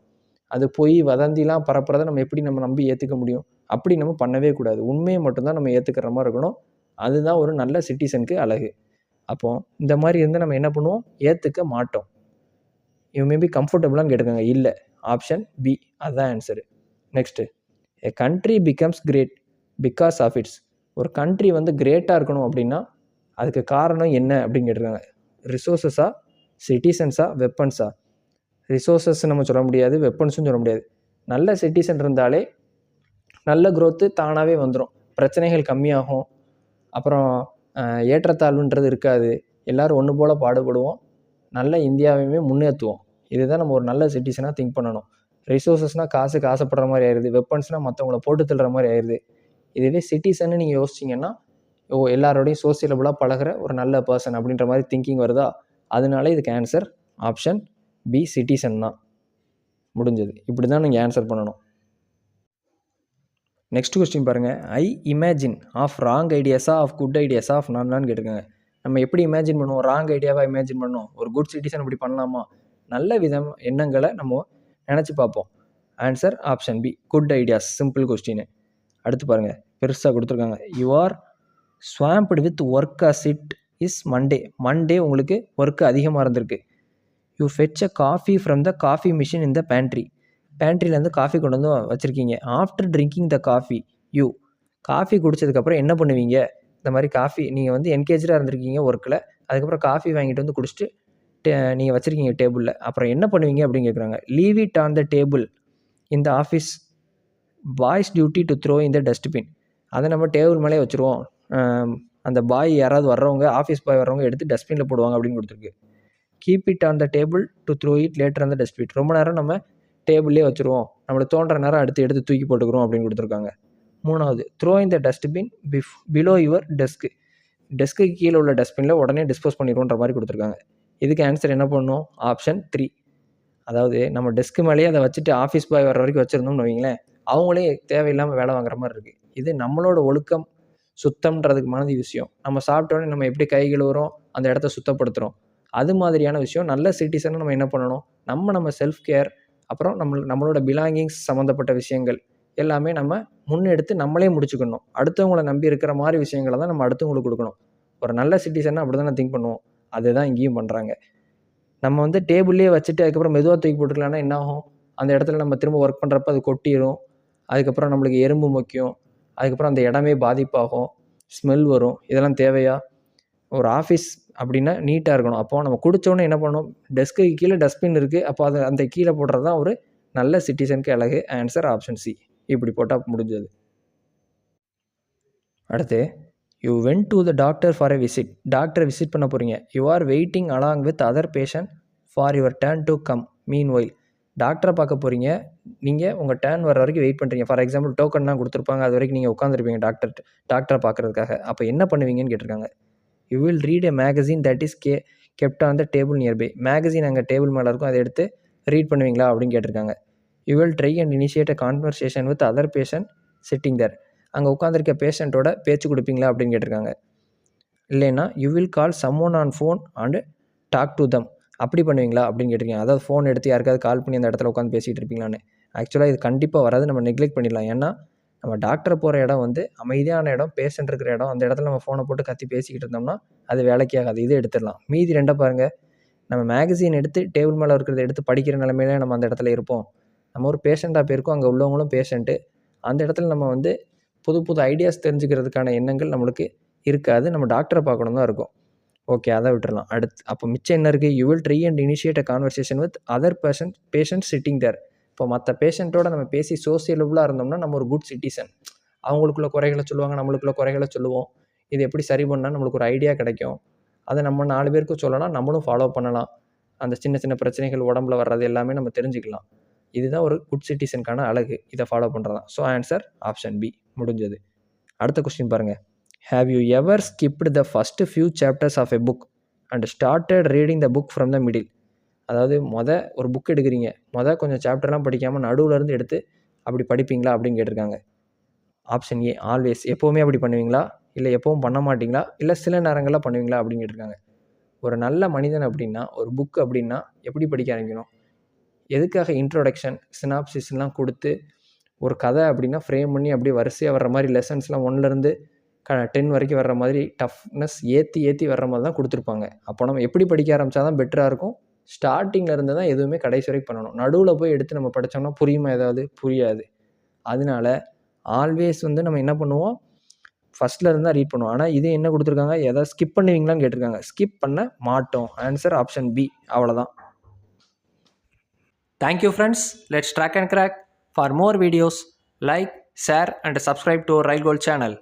அது போய் வதந்திலாம் பரப்புறதை நம்ம நம்பி ஏற்றுக்க முடியும்? அப்படி நம்ம பண்ணவே கூடாது. உண்மையை மட்டும்தான் நம்ம ஏற்றுக்கிற மாதிரி இருக்கணும். அதுதான் ஒரு நல்ல சிட்டிசனுக்கு அழகு. அப்போது இந்த மாதிரி இருந்து நம்ம என்ன பண்ணுவோம்? ஏற்றுக்க மாட்டோம். யூ மே பி கம்ஃபர்டபுளான்னு கேட்டுக்கோங்க. இல்லை, ஆப்ஷன் பி, அதுதான் answer. Next, a country becomes great because of its. ஒரு கண்ட்ரி வந்து கிரேட்டாக இருக்கணும் அப்படின்னா அதுக்கு காரணம் என்ன அப்படின்னு கேட்டிருக்காங்க. ரிசோர்ஸஸா, சிட்டிசன்ஸா, வெப்பன்ஸா? ரிசோர்ஸஸ் நம்ம சொல்ல முடியாது, வெப்பன்ஸும் சொல்ல முடியாது. நல்ல சிட்டிசன் இருந்தாலே நல்ல க்ரோத்து தானாகவே வந்துடும். பிரச்சனைகள் கம்மியாகும். அப்புறம் ஏற்றத்தாழ்வுன்றது இருக்காது. எல்லோரும் ஒன்று போல் பாடுபடுவோம். நல்ல இந்தியாவையுமே முன்னேற்றுவோம். இதுதான் நம்ம ஒரு நல்ல சிட்டிசனாக திங்க் பண்ணணும். ரிசோர்ஸஸ்னால் காசுக்கு ஆசைப்படுற மாதிரி ஆயிடுது, வெப்பன்ஸ்னால் மற்றவங்கள போட்டு தள்ளுற மாதிரி ஆயிடுது. இதுவே சிட்டிசன்னு நீங்கள் யோசிச்சிங்கன்னா எல்லாரோடையும் சோசியலபுளாக பழகிற ஒரு நல்ல பர்சன் அப்படின்ற மாதிரி திங்கிங் வருதா? அதனால இதுக்கு ஆன்சர் ஆப்ஷன் பி சிட்டிசன் தான். முடிஞ்சது. இப்படி தான் நீங்கள் ஆன்சர் பண்ணணும். நெக்ஸ்ட் கொஸ்டின் பாருங்கள். ஐ இமேஜின் ஆஃப் ராங் ஐடியாஸா ஆஃப் குட் ஐடியாஸா ஆஃப் நான்னு கேட்டிருக்காங்க. நம்ம எப்படி இமேஜின் பண்ணுவோம்? ராங் ஐடியாவாக இமேஜின் பண்ணோம். ஒரு குட் சிட்டிசன் இப்படி பண்ணலாமா? நல்ல விதம் எண்ணங்களை நம்ம நினச்சி பார்ப்போம். Answer option B good ideas. Simple question. அடுத்து பாருங்கள், பெருசாக கொடுத்துருக்காங்க. You are swamped with work as it is Monday உங்களுக்கு ஒர்க்கு அதிகமாக இருந்திருக்கு. You fetch a coffee from the coffee machine in the பேண்ட்ரிலேருந்து காஃபி கொண்டு வந்து வச்சுருக்கீங்க. After drinking the coffee coffee குடித்ததுக்கப்புறம் என்ன பண்ணுவீங்க? இந்த மாதிரி காஃபி நீங்கள் வந்து என்கேஜாக இருந்திருக்கீங்க ஒர்க்கில், அதுக்கப்புறம் காஃபி வாங்கிட்டு வந்து குடிச்சிட்டு நீங்கள் வச்சுருக்கீங்க டேபிளில். அப்புறம் என்ன பண்ணுவீங்க அப்படின்னு கேட்குறாங்க. Leave it on the table இந்த office boys duty to throw in the dustbin. அதை நம்ம டேபிள் மேலே வச்சுருவோம். அந்த பாய் யாராவது வர்றவங்க, ஆஃபீஸ் பாய் வர்றவங்க எடுத்து டஸ்ட்பினில் போடுவாங்க அப்படின்னு கொடுத்துருக்கு. Keep it on the table to throw it later on the dustbin. ரொம்ப நேரம் நம்ம டேபிள்லேயே வச்சுருவோம், நம்மளுக்கு தோன்ற நேரம் எடுத்து தூக்கி போட்டுக்கிறோம் அப்படின்னு கொடுத்துருக்காங்க. மூணாவது, throw in the dustbin below your டெஸ்க்கு கீழே உள்ள டஸ்ட்பினில் உடனே டிஸ்போஸ் பண்ணிடுவோன்ற மாதிரி கொடுத்துருக்காங்க. இதுக்கு ஆன்சர் என்ன பண்ணணும்? ஆப்ஷன் 3. அதாவது நம்ம டெஸ்க்கு மேலேயே அதை வச்சுட்டு ஆஃபீஸ் பாய் வர வரைக்கும் வச்சுருந்தோம்னு வைங்களேன், அவங்களே தேவையில்லாமல் வேலை வாங்குற மாதிரி இருக்குது. இது நம்மளோட ஒழுக்கம் சுத்தம்ன்றதுக்கு மாதிரி விஷயம். நம்ம சாப்பிட்டோன்னே நம்ம எப்படி கை கழுவுறோம், அந்த இடத்த சுத்தப்படுத்துகிறோம், அது மாதிரியான விஷயம். நல்ல சிட்டிசனை நம்ம என்ன பண்ணணும்? நம்ம செல்ஃப் கேர், அப்புறம் நம்மளோட பிலாங்கிங்ஸ் சம்மந்தப்பட்ட விஷயங்கள் எல்லாமே நம்ம முன்னெடுத்து நம்மளே முடிச்சுக்கணும். அடுத்தவங்களை நம்பி இருக்கிற மாதிரி விஷயங்களை தான் நம்ம அடுத்தவங்களுக்கு கொடுக்கணும். ஒரு நல்ல சிட்டிசன்னா அப்படி தான் திங்க் பண்ணுவோம். அதுதான் இங்கேயும் பண்ணுறாங்க. நம்ம வந்து டேபிள்லேயே வச்சுட்டு அதுக்கப்புறம் மெதுவாக தூக்கி போட்டுக்கலான்னா என்ன ஆகும்? அந்த இடத்துல நம்ம திரும்ப ஒர்க் பண்ணுறப்ப அது கொட்டிடும். அதுக்கப்புறம் நம்மளுக்கு எறும்பு முக்கியம். அதுக்கப்புறம் அந்த இடமே பாதிப்பாகும், ஸ்மெல் வரும். இதெல்லாம் தேவையா? ஒரு ஆஃபீஸ் அப்படின்னா நீட்டாக இருக்கணும். அப்போது நம்ம குடித்தோன்னே என்ன பண்ணணும்? டெஸ்க்கு கீழே டஸ்ட்பின் இருக்குது. அப்போ அதை அந்த கீழே போடுறது தான் ஒரு நல்ல சிட்டிசனுக்கு அழகு. Answer option C. இப்படி போட்டால் முடிஞ்சது. அடுத்து, you went to the doctor for a visit. டாக்டரை விசிட் பண்ண போகிறீங்க. You are waiting along with other patient for your turn to come. Meanwhile டாக்டரை பார்க்க போகிறீங்க. நீங்கள் உங்கள் டர்ன் வர வரைக்கும் வெயிட் பண்ணுறீங்க. ஃபார் எக்ஸாம்பிள் டோக்கன்லாம் கொடுத்துருப்பாங்க, அது வரைக்கும் நீங்கள் உட்காந்துருப்பீங்க டாக்டரை பார்க்குறதுக்காக. அப்போ என்ன பண்ணுவீங்கன்னு கேட்டிருக்காங்க. You will read a magazine that is kept on the table nearby. Magazine அங்கே டேபிள் மேலே இருக்கும், அதை எடுத்து ரீட் பண்ணுவீங்களா அப்படின்னு கேட்டிருக்காங்க. You will try and initiate a conversation with other patient sitting there. அங்கே உட்காந்துருக்க பேஷண்ட்டோட பேச்சு கொடுப்பீங்களா அப்படின்னு கேட்டிருக்காங்க. இல்லைன்னா you will call someone on phone and talk to them. அப்படி பண்ணுவீங்களா அப்படின்னு கேட்டிருக்கீங்க. அதாவது ஃபோன் எடுத்து யாருக்காவது கால் பண்ணி அந்த இடத்துல உட்காந்து பேசிகிட்டு இருப்பீங்களான்னு. ஆக்சுவலாக இது கண்டிப்பாக வராது, நம்ம நெக்லெக்ட் பண்ணிடலாம். ஏன்னா நம்ம டாக்டர் போகிற இடம் வந்து அமைதியான இடம், பேஷண்ட் இருக்கிற இடம். அந்த இடத்துல நம்ம ஃபோனை போட்டு கத்தி பேசிக்கிட்டு இருந்தோம்னா அது வேலைக்கே ஆகாது. இது எடுத்துடலாம். மீதி ரெண்டாக பாருங்கள். நம்ம மேகசின் எடுத்து டேபிள் மேலே இருக்கிறத எடுத்து படிக்கிற நிலைமையிலே நம்ம அந்த இடத்துல இருப்போம். நம்ம ஒரு பேஷண்ட்டாக போயிருக்கோம், அங்கே உள்ளவங்களும் பேஷண்ட்டு. அந்த இடத்துல நம்ம வந்து புது புது ஐடியாஸ் தெரிஞ்சுக்கிறதுக்கான எண்ணங்கள் நம்மளுக்கு இருக்காது. நம்ம டாக்டரை பார்க்கணும் தான் இருக்கும். ஓகே, அதை விட்டுறலாம். அடுத்து அப்போ மிச்சம் என்ன இருக்குது? You will try and initiate a conversation with other patient sitting there. இப்போ மற்ற பேஷண்ட்டோட நம்ம பேசி சோசியலபுளாக இருந்தோம்னா நம்ம ஒரு குட் சிட்டிசன். அவங்களுக்குள்ள குறைகளை சொல்லுவாங்க, நம்மளுக்குள்ள குறைகளை சொல்லுவோம். இது எப்படி சரி பண்ணால் நம்மளுக்கு ஒரு ஐடியா கிடைக்கும். அதை நம்ம 4 பேருக்கு சொல்லலாம், நம்மளும் ஃபாலோ பண்ணலாம். அந்த சின்ன சின்ன பிரச்சனைகள் உடம்புல வர்றது எல்லாமே நம்ம தெரிஞ்சுக்கலாம். இதுதான் ஒரு குட் சிட்டிசனுக்கான அழகு. இதை ஃபாலோ பண்ணுறது தான். So answer option B. முடிஞ்சது. அடுத்த கொஸ்டின் பாருங்கள். Have you ever skipped the first few chapters of a book and started reading the book from the middle. அதாவது ஒரு புக் எடுக்கிறீங்க, கொஞ்சம் சாப்டர்லாம் படிக்காமல் நடுவுலேருந்து எடுத்து அப்படி படிப்பீங்களா அப்படின்னு கேட்டிருக்காங்க. Option A always. எப்போவுமே அப்படி பண்ணுவீங்களா? இல்லை எப்போவும் பண்ண மாட்டிங்களா? இல்லை சில நேரங்களில் பண்ணுவீங்களா அப்படின்னு கேட்டிருக்காங்க. ஒரு நல்ல மனிதன் அப்படின்னா, ஒரு புக் அப்படின்னா எப்படி படிக்க ஆரம்பிக்கணும்? எதுக்காக இன்ட்ரோடக்ஷன், சினாப்சிஸ்லாம் கொடுத்து, ஒரு கதை அப்படின்னா ஃப்ரேம் பண்ணி அப்படியே வரிசையாக வர்ற மாதிரி லெசன்ஸ்லாம் 1லேருந்து 10 வரைக்கும் வர்ற மாதிரி டஃப்னஸ் ஏற்றி வர்ற மாதிரி தான் கொடுத்துருப்பாங்க. அப்போ நம்ம எப்படி படிக்க ஆரம்பித்தா தான் பெட்டராக இருக்கும்? ஸ்டார்டிங்கில் இருந்து தான் எதுவுமே கடைசி வரைக்கும் பண்ணணும். நடுவில் போய் எடுத்து நம்ம படித்தோம்னா புரியுமா? ஏதாவது புரியாது. அதனால ஆல்வேஸ் வந்து நம்ம என்ன பண்ணுவோம்? ஃபஸ்ட்டில் இருந்து தான் ரீட் பண்ணுவோம். ஆனால் இது என்ன கொடுத்துருக்காங்க? எதாவது ஸ்கிப் பண்ணுவீங்களான்னு கேட்டிருக்காங்க. ஸ்கிப் பண்ண மாட்டோம். Answer option B. அவ்வளோதான். Thank you friends. Let's track and crack. For more videos, like, share and subscribe to our Rail Gold channel.